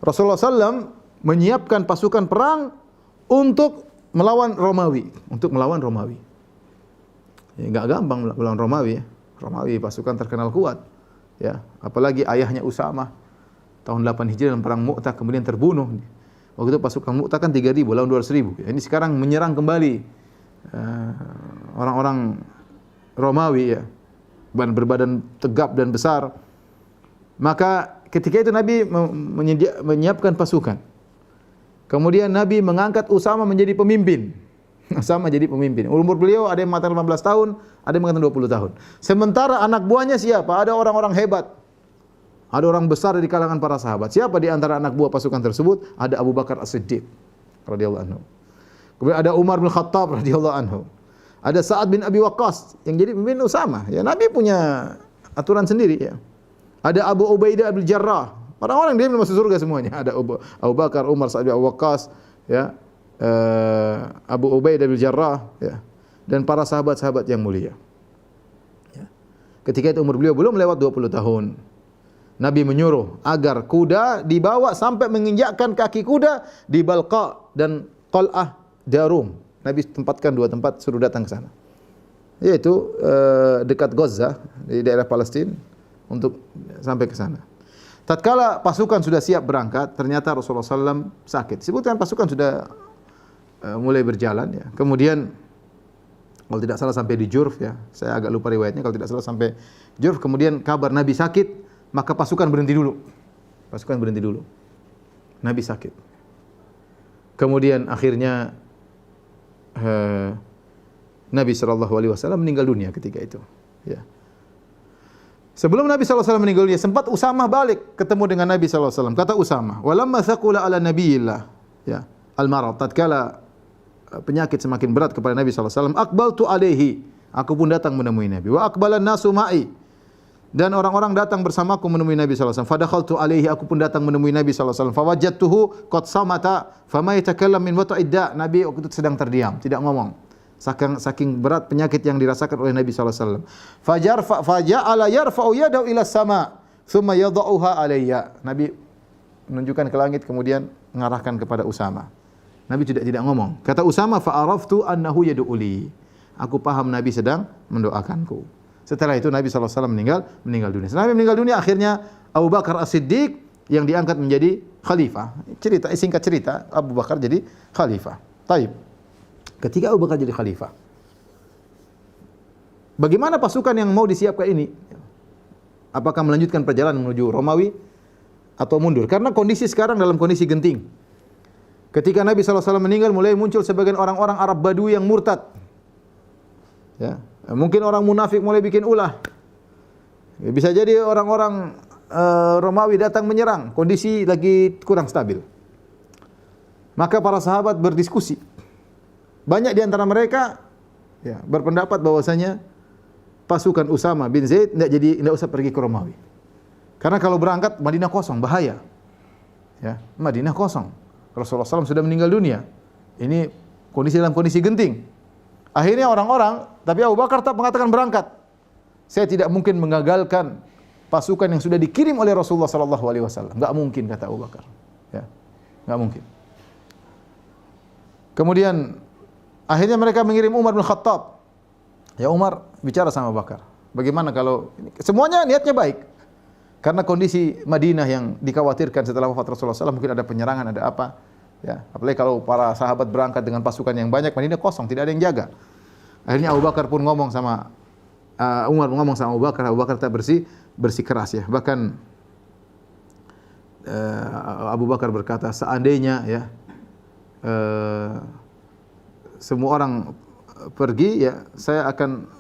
Rasulullah SAW menyiapkan pasukan perang untuk melawan Romawi, Ya, enggak gampang melawan Romawi ya. Romawi pasukan terkenal kuat. Ya, apalagi ayahnya Usamah tahun 8 Hijriah dalam perang Mu'tah kemudian terbunuh. Waktu itu pasukan Mu'tah kan 3.000 lawan 200.000. Ya, ini sekarang menyerang kembali orang-orang Romawi ya. Berbadan tegap dan besar. Maka ketika itu Nabi menyiapkan pasukan. Kemudian Nabi mengangkat Usamah menjadi pemimpin. Usamah jadi pemimpin. Umur beliau ada yang mengatakan 15 tahun, ada yang mengatakan 20 tahun. Sementara anak buahnya siapa? Ada orang-orang hebat. Ada orang besar di kalangan para sahabat. Siapa di antara anak buah pasukan tersebut? Ada Abu Bakar As-Siddiq radhiyallahu anhu. Kemudian ada Umar bin Khattab radhiyallahu anhu. Ada Sa'ad bin Abi Waqqas yang jadi pemimpin Usamah. Ya, Nabi punya aturan sendiri ya. Ada Abu Ubaidah bin Jarrah. Orang-orang dia masuk surga semuanya. Ada Abu Bakar, Umar, Sa'ad bin Abi Waqqas, ya. Abu Ubaidah bin Jarrah ya. Dan para sahabat-sahabat yang mulia. Ya. Ketika itu umur beliau belum lewat 20 tahun. Nabi menyuruh agar kuda dibawa sampai menginjakkan kaki kuda di Balqa dan Qal'ah Darum. Nabi tempatkan dua tempat, suruh datang ke sana. Yaitu dekat Gaza di daerah Palestina untuk sampai ke sana. Tatkala pasukan sudah siap berangkat, ternyata Rasulullah SAW sakit. Sebutkan pasukan sudah mulai berjalan ya. Kemudian kalau tidak salah sampai di Jurf ya. Saya agak lupa riwayatnya, kalau tidak salah sampai Jurf. Kemudian kabar Nabi sakit, maka pasukan berhenti dulu. Pasukan berhenti dulu. Nabi sakit. Kemudian akhirnya Nabi SAW meninggal dunia ketika itu. Ya. Sebelum Nabi SAW meninggal dunia, sempat Usamah balik ketemu dengan Nabi SAW. Kata Usamah, walamma thaqula ala nabiyillah, ya, al-marad, tatkala penyakit semakin berat kepada Nabi SAW, aqbaltu alaihi, aku pun datang menemui Nabi. Wa aqbalan nasu ma'i, dan orang-orang datang bersamaku menemui Nabi SAW. Fadakhaltu alaihi, aku pun datang menemui Nabi SAW. Fawajadtuhu qad samata, fama yatakallam min wata'idda. Nabi waktu itu sedang terdiam, tidak ngomong. Saking berat penyakit yang dirasakan oleh Nabi SAW. Faja'ala yarfa'u yadahu ila sama, thumma yadha'uha alayya. Nabi menunjukkan ke langit kemudian mengarahkan kepada Usamah. Nabi tidak ngomong. Kata Usamah, fa'araftu annahu yad'uli. Aku paham Nabi sedang mendoakanku. Setelah itu Nabi SAW meninggal dunia. Setelah Nabi meninggal dunia, akhirnya Abu Bakar As-Siddiq yang diangkat menjadi khalifah. Singkat cerita, Abu Bakar jadi khalifah. Taib. Ketika Abu Bakar jadi khalifah, bagaimana pasukan yang mau disiapkan ini? Apakah melanjutkan perjalanan menuju Romawi atau mundur? Karena kondisi sekarang dalam kondisi genting. Ketika Nabi SAW meninggal, mulai muncul sebagian orang-orang Arab Badui yang murtad. Ya. Mungkin orang munafik mulai bikin ulah. Bisa jadi orang-orang Romawi datang menyerang, kondisi lagi kurang stabil. Maka para sahabat berdiskusi. Banyak di antara mereka ya, berpendapat bahwasanya pasukan Usamah bin Zaid tidak usah pergi ke Romawi. Karena kalau berangkat Madinah kosong, bahaya. Ya, Madinah kosong. Rasulullah SAW sudah meninggal dunia. Ini dalam kondisi genting. Akhirnya orang-orang, tapi Abu Bakar tetap mengatakan berangkat. Saya tidak mungkin mengagalkan pasukan yang sudah dikirim oleh Rasulullah SAW. Enggak mungkin, kata Abu Bakar. Ya, enggak mungkin. Kemudian akhirnya mereka mengirim Umar bin Khattab. Ya, Umar bicara sama Abu Bakar. Bagaimana kalau semuanya niatnya baik. Karena kondisi Madinah yang dikhawatirkan setelah wafat Rasulullah SAW, mungkin ada penyerangan, ada apa. Ya, apalagi kalau para sahabat berangkat dengan pasukan yang banyak, Madinah kosong, tidak ada yang jaga. Akhirnya Abu Bakar pun ngomong sama Umar ngomong sama Abu Bakar tak bersih keras ya. Bahkan Abu Bakar berkata, seandainya ya semua orang pergi ya, saya akan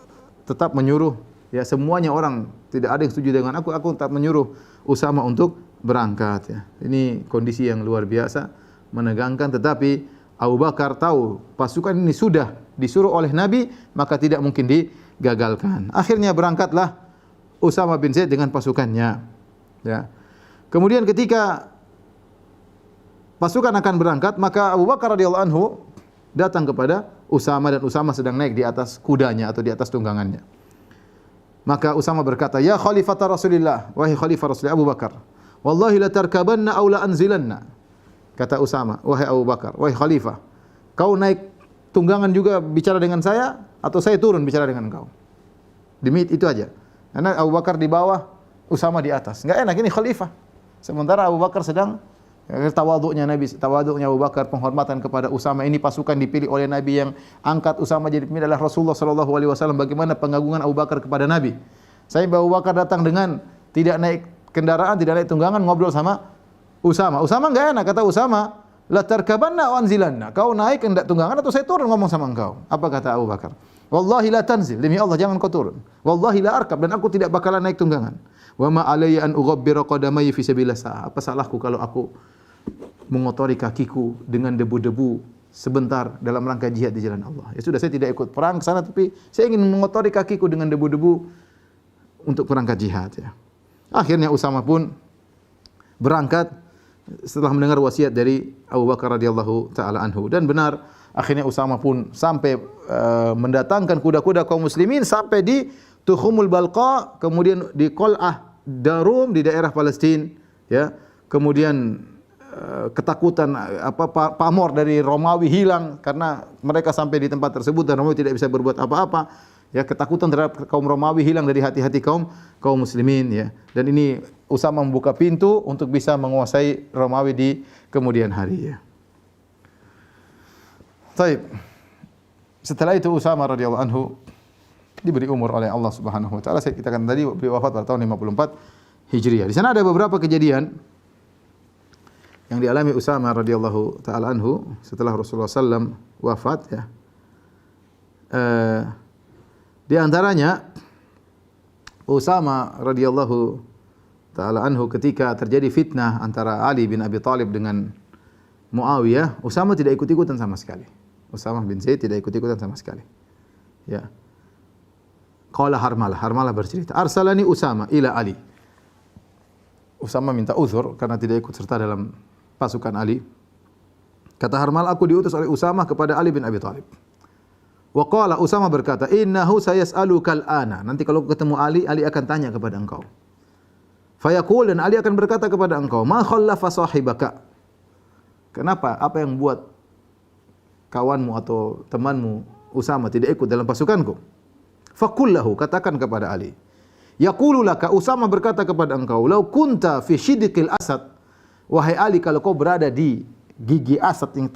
tetap menyuruh ya semuanya orang, tidak ada yang setuju dengan aku tetap menyuruh Usamah untuk berangkat ya. Ini kondisi yang luar biasa, menegangkan, tetapi Abu Bakar tahu pasukan ini sudah disuruh oleh Nabi, maka tidak mungkin digagalkan. Akhirnya berangkatlah Usamah bin Zaid dengan pasukannya. Ya. Kemudian ketika pasukan akan berangkat, maka Abu Bakar radhiyallahu anhu datang kepada Usama dan Usama sedang naik di atas kudanya atau di atas tunggangannya. Maka Usama berkata, "Ya Khalifata Rasulillah, wahai Khalifah Rasulullah Abu Bakar, wallahi la tarkabanna aw la anzilanna." Kata Usama, "Wahai Abu Bakar, wahai Khalifah, kau naik tunggangan juga bicara dengan saya atau saya turun bicara dengan engkau?" Demi itu aja. Karena Abu Bakar di bawah, Usama di atas. Enggak enak ini khalifah. Sementara Abu Bakar sedang tawaduknya Nabi, tawaduknya Abu Bakar, penghormatan kepada Usama. Ini pasukan dipilih oleh Nabi yang angkat Usama jadi pemimpin adalah Rasulullah sallallahu alaihi wasallam. Bagaimana pengagungan Abu Bakar kepada Nabi? Saya Abu Bakar datang dengan tidak naik kendaraan, tidak naik tunggangan, ngobrol sama Usama. Usama enggak enak, kata Usama, "La tarkabanna wa anzilanna." Kau naik hendak tunggangan atau saya turun ngomong sama engkau? Apa kata Abu Bakar? "Wallahi la tanzil." Demi Allah jangan kau turun. "Wallahi la arkab." Dan aku tidak bakalan naik tunggangan. "Wa ma alayya an ughabbira qadamayya fi sabilillah." Apa salahku kalau aku mengotori kakiku dengan debu-debu sebentar dalam rangka jihad di jalan Allah? Ya sudah, saya tidak ikut perang ke sana, tapi saya ingin mengotori kakiku dengan debu-debu untuk perangkat jihad ya. Akhirnya Usama pun berangkat setelah mendengar wasiat dari Abu Bakar radhiyallahu taala anhu, dan benar akhirnya Usama pun sampai mendatangkan kuda-kuda kaum muslimin sampai di Tukhumul Balqa, kemudian di Qal'ah Darum di daerah Palestina ya. Kemudian ketakutan pamor dari Romawi hilang karena mereka sampai di tempat tersebut dan Romawi tidak bisa berbuat apa-apa. Ya, ketakutan terhadap kaum Romawi hilang dari hati-hati kaum muslimin ya. Dan ini Usama membuka pintu untuk bisa menguasai Romawi di kemudian hari ya. Baik. Setelah itu Usama radhiyallahu anhu diberi umur oleh Allah Subhanahu wa taala. Kita kan tadi beliau wafat pada tahun 54 Hijriah. Di sana ada beberapa kejadian yang dialami Usama radhiyallahu taala anhu setelah Rasulullah sallam wafat ya. Di antaranya Usama radhiyallahu taala anhu ketika terjadi fitnah antara Ali bin Abi Thalib dengan Muawiyah, Usama tidak ikut-ikutan sama sekali. Usama bin Zaid tidak ikut-ikutan sama sekali. Ya. Qala Harmalah bercerita, "Arsalani Usama ila Ali." Usama minta uzur karena tidak ikut serta dalam pasukan Ali. Kata Harmalah, "Aku diutus oleh Usama kepada Ali bin Abi Thalib." Wa qala, Usama berkata, "Innahu sayas'alukal ana." Nanti kalau ketemu Ali akan tanya kepada engkau. Fayaqul, dan Ali akan berkata kepada engkau, "Ma khallafa sahibaka?" Kenapa? Apa yang buat kawanmu atau temanmu Usama tidak ikut dalam pasukanku? Faqul lahu, katakan kepada Ali. Yaqulu laka, Usama berkata kepada engkau, "Lau kunta fi shidqil asad." Wahai Ali, kalau kau berada di gigi asad yang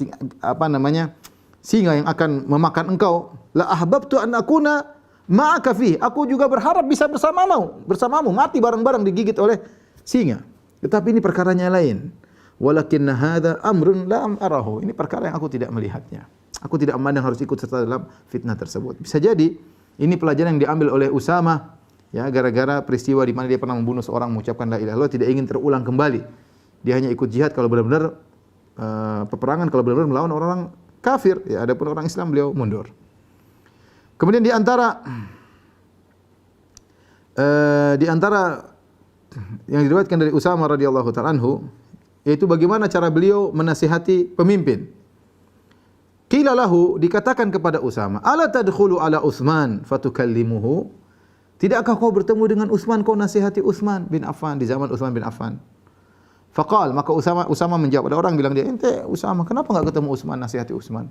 singa yang akan memakan engkau, la ahbabtu an akuna ma'aka fi. Aku juga berharap bisa bersamamu mati bareng-bareng digigit oleh singa. Tetapi ini perkaranya lain. Walakinna hadza amrun la arahu. Ini perkara yang aku tidak melihatnya. Aku tidak memandang harus ikut serta dalam fitnah tersebut. Bisa jadi ini pelajaran yang diambil oleh Usama ya, gara-gara peristiwa di mana dia pernah membunuh seorang mengucapkan la ilaha illallah, tidak ingin terulang kembali. Dia hanya ikut jihad kalau benar-benar peperangan, kalau benar-benar melawan orang kafir ya, adapun orang Islam beliau mundur. Kemudian di antara yang diriwayatkan dari Usama radhiyallahu ta'ala anhu yaitu bagaimana cara beliau menasihati pemimpin. Qila lahu, dikatakan kepada Usama, "Ala tadkhulu ala Utsman fatukallimuhu?" Tidakkah kau bertemu dengan Utsman, kau nasihati Utsman bin Affan di zaman Utsman bin Affan? Faqal, maka Usama menjawab, ada orang bilang dia, "Ente Usama, kenapa enggak ketemu Utsman, nasihati Utsman?"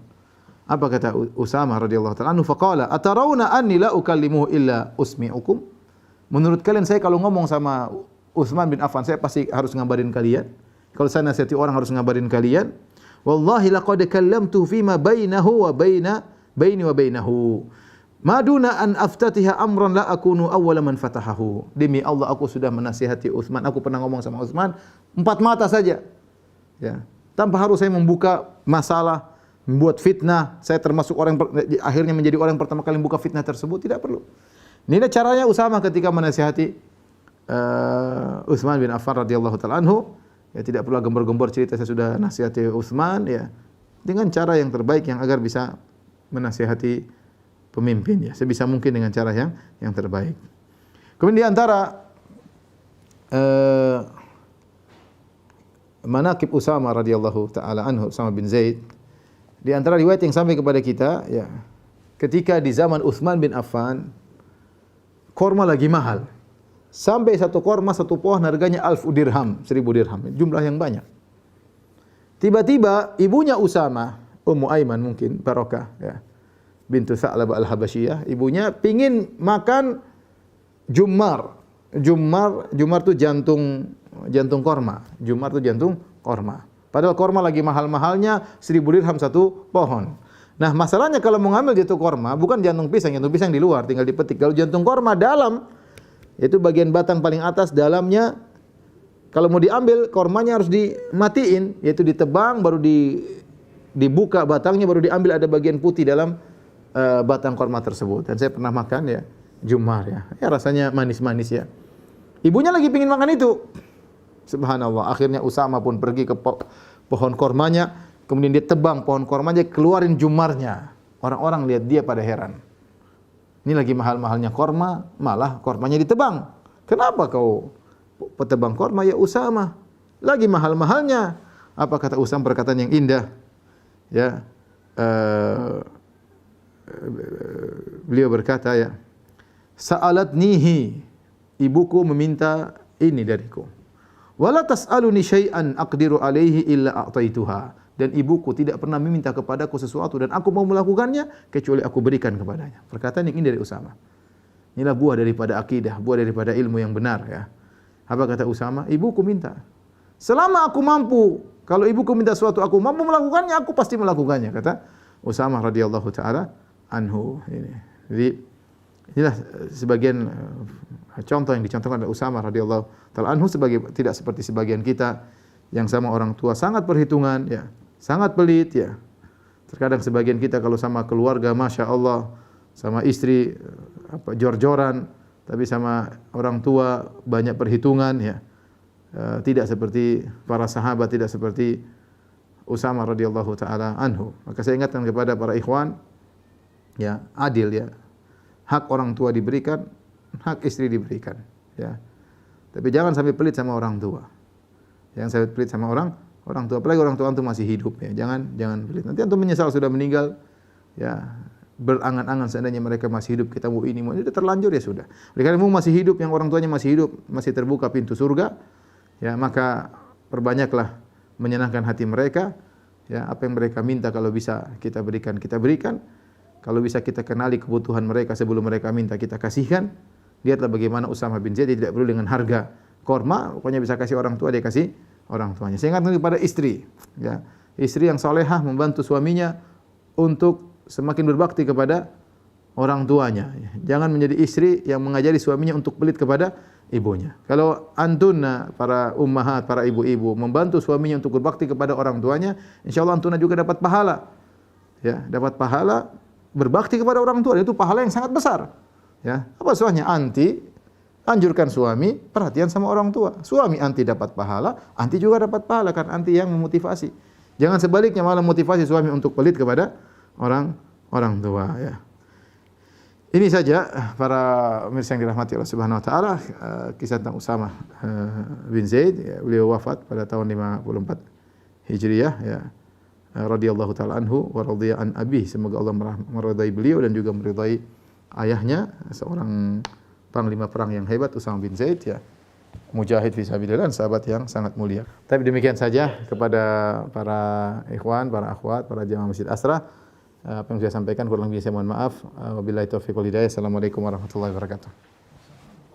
Apa kata Usama radhiyallahu ta'ala anhu? Faqala, "Atarawna anni la ukallimuhu illa usmi'ukum?" Menurut kalian saya kalau ngomong sama Utsman bin Affan, saya pasti harus ngabarin kalian. Kalau saya nasihati orang harus ngabarin kalian. Wallahi laqad kallamtu fima bainahu wa baini wa bainahu. Maduna an aftatiha amran la akunu awwala man fatahahu. Demi Allah aku sudah menasihati Utsman. Aku pernah ngomong sama Utsman empat mata saja. Ya, tanpa harus saya membuka masalah, membuat fitnah. Saya termasuk orang akhirnya menjadi orang pertama kali membuka fitnah tersebut, tidak perlu. Ini caranya Usama ketika menasihati Utsman bin Affan radhiyallahu ta'ala anhu. Ya, tidak perlu gembor-gembor cerita saya sudah nasihati Utsman ya. Dengan cara yang terbaik yang agar bisa menasihati pemimpin ya, sebisa mungkin dengan cara yang terbaik. Kemudian di antara manaqib Usama radhiyallahu taala anhu, Usama bin Zaid. Di antara riwayat yang sampai kepada kita, ya, ketika di zaman Utsman bin Affan, korma lagi mahal. Sampai satu korma, satu pohon harganya 1000 dirham, 1000 dirham. Jumlah yang banyak. Tiba-tiba ibunya Usama, Ummu Aiman mungkin, Barokah, ya, bintu Tha'labah al-Habasyiyah, ibunya pingin makan jummar. Jummar itu jantung korma. Jummar itu jantung korma. Padahal korma lagi mahal-mahalnya 1000 dirham satu pohon. Nah, masalahnya kalau mau ngambil jantung korma, bukan jantung pisang di luar, tinggal dipetik. Kalau jantung korma dalam, itu bagian batang paling atas, dalamnya, kalau mau diambil, kormanya harus dimatiin, yaitu ditebang, baru dibuka batangnya, baru diambil, ada bagian putih dalam batang korma tersebut. Dan saya pernah makan, ya, jummar, ya. Ya, rasanya manis-manis, ya. Ibunya lagi pingin makan itu. Subhanallah, akhirnya Usama pun pergi ke pohon kormanya, kemudian dia tebang pohon kormanya, keluarin jummarnya. Orang-orang lihat dia pada heran. Ini lagi mahal-mahalnya korma, malah kormanya ditebang. Kenapa kau petebang korma, ya Usama? Lagi mahal-mahalnya. Apa kata Usama? Perkataan yang indah. Ya, beliau berkata, ya, sa'alatnihi, ibuku meminta ini dariku. Wala tas'aluni syai'an aqdiru alaihi illa a'taituha. Dan ibuku tidak pernah meminta kepadaku sesuatu dan aku mau melakukannya kecuali aku berikan kepadanya. Perkataan yang ini dari Usama. Inilah buah daripada akidah, buah daripada ilmu yang benar, ya. Apa kata Usama? Ibuku minta. Selama aku mampu, kalau ibuku minta sesuatu aku mampu melakukannya, aku pasti melakukannya, kata Usama radhiyallahu taala anhu. Jadi inilah sebagian contoh yang dicontohkan oleh Usama radhiyallahu taala anhu, tidak seperti sebagian kita yang sama orang tua sangat perhitungan, ya, sangat pelit, ya. Terkadang sebagian kita kalau sama keluarga, masya Allah, sama istri jor-joran, tapi sama orang tua banyak perhitungan, ya. Tidak seperti para sahabat, tidak seperti Usama radhiyallahu taala anhu. Maka saya ingatkan kepada para ikhwan, ya, adil, ya. Hak orang tua diberikan, hak istri diberikan, ya. Tapi jangan sampai pelit sama orang tua. Jangan sampai pelit sama orang tua, apalagi orang tua antum masih hidup, ya. Jangan pelit. Nanti antum menyesal sudah meninggal, ya. Berangan-angan seandainya mereka masih hidup, kita mau ini, mau itu, terlanjur, ya sudah. Karena kamu masih hidup, yang orang tuanya masih hidup, masih terbuka pintu surga, ya, maka perbanyaklah menyenangkan hati mereka, ya. Apa yang mereka minta kalau bisa kita berikan, kita berikan. Kalau bisa kita kenali kebutuhan mereka sebelum mereka minta, kita kasihkan. Lihatlah bagaimana Usama bin Zaid, dia tidak perlu dengan harga korma, pokoknya bisa kasih orang tua, dia kasih orang tuanya. Saya ingatkan kepada istri, ya. Istri yang salehah membantu suaminya untuk semakin berbakti kepada orang tuanya. Jangan menjadi istri yang mengajari suaminya untuk pelit kepada ibunya. Kalau antuna, para ummahat, para ibu-ibu, membantu suaminya untuk berbakti kepada orang tuanya, insyaallah antuna juga dapat pahala. Ya, dapat pahala berbakti kepada orang tua, itu pahala yang sangat besar. Ya, apa soalnya? Anjurkan suami perhatian sama orang tua. Suami anti dapat pahala, anti juga dapat pahala, kan anti yang memotivasi. Jangan sebaliknya malah motivasi suami untuk pelit kepada orang tua, ya. Ini saja para pemirsa yang dirahmati Allah Subhanahu wa taala, kisah tentang Usama bin Zaid, ya. Beliau wafat pada tahun 54 Hijriah, ya. Radhiyallahu taala anhu wa radhiya an abi. Semoga Allah meridai beliau dan juga meridai ayahnya, seorang panglima perang yang hebat, Usama bin Zaid, ya. Mujahid fi sabilillah, sahabat yang sangat mulia. Tapi demikian saja kepada para ikhwan, para akhwat, para jamaah Masjid Asra. Apa yang saya sampaikan kurang lebih saya mohon maaf. Wabillahi taufiq wal hidayah. Assalamualaikum warahmatullahi wabarakatuh.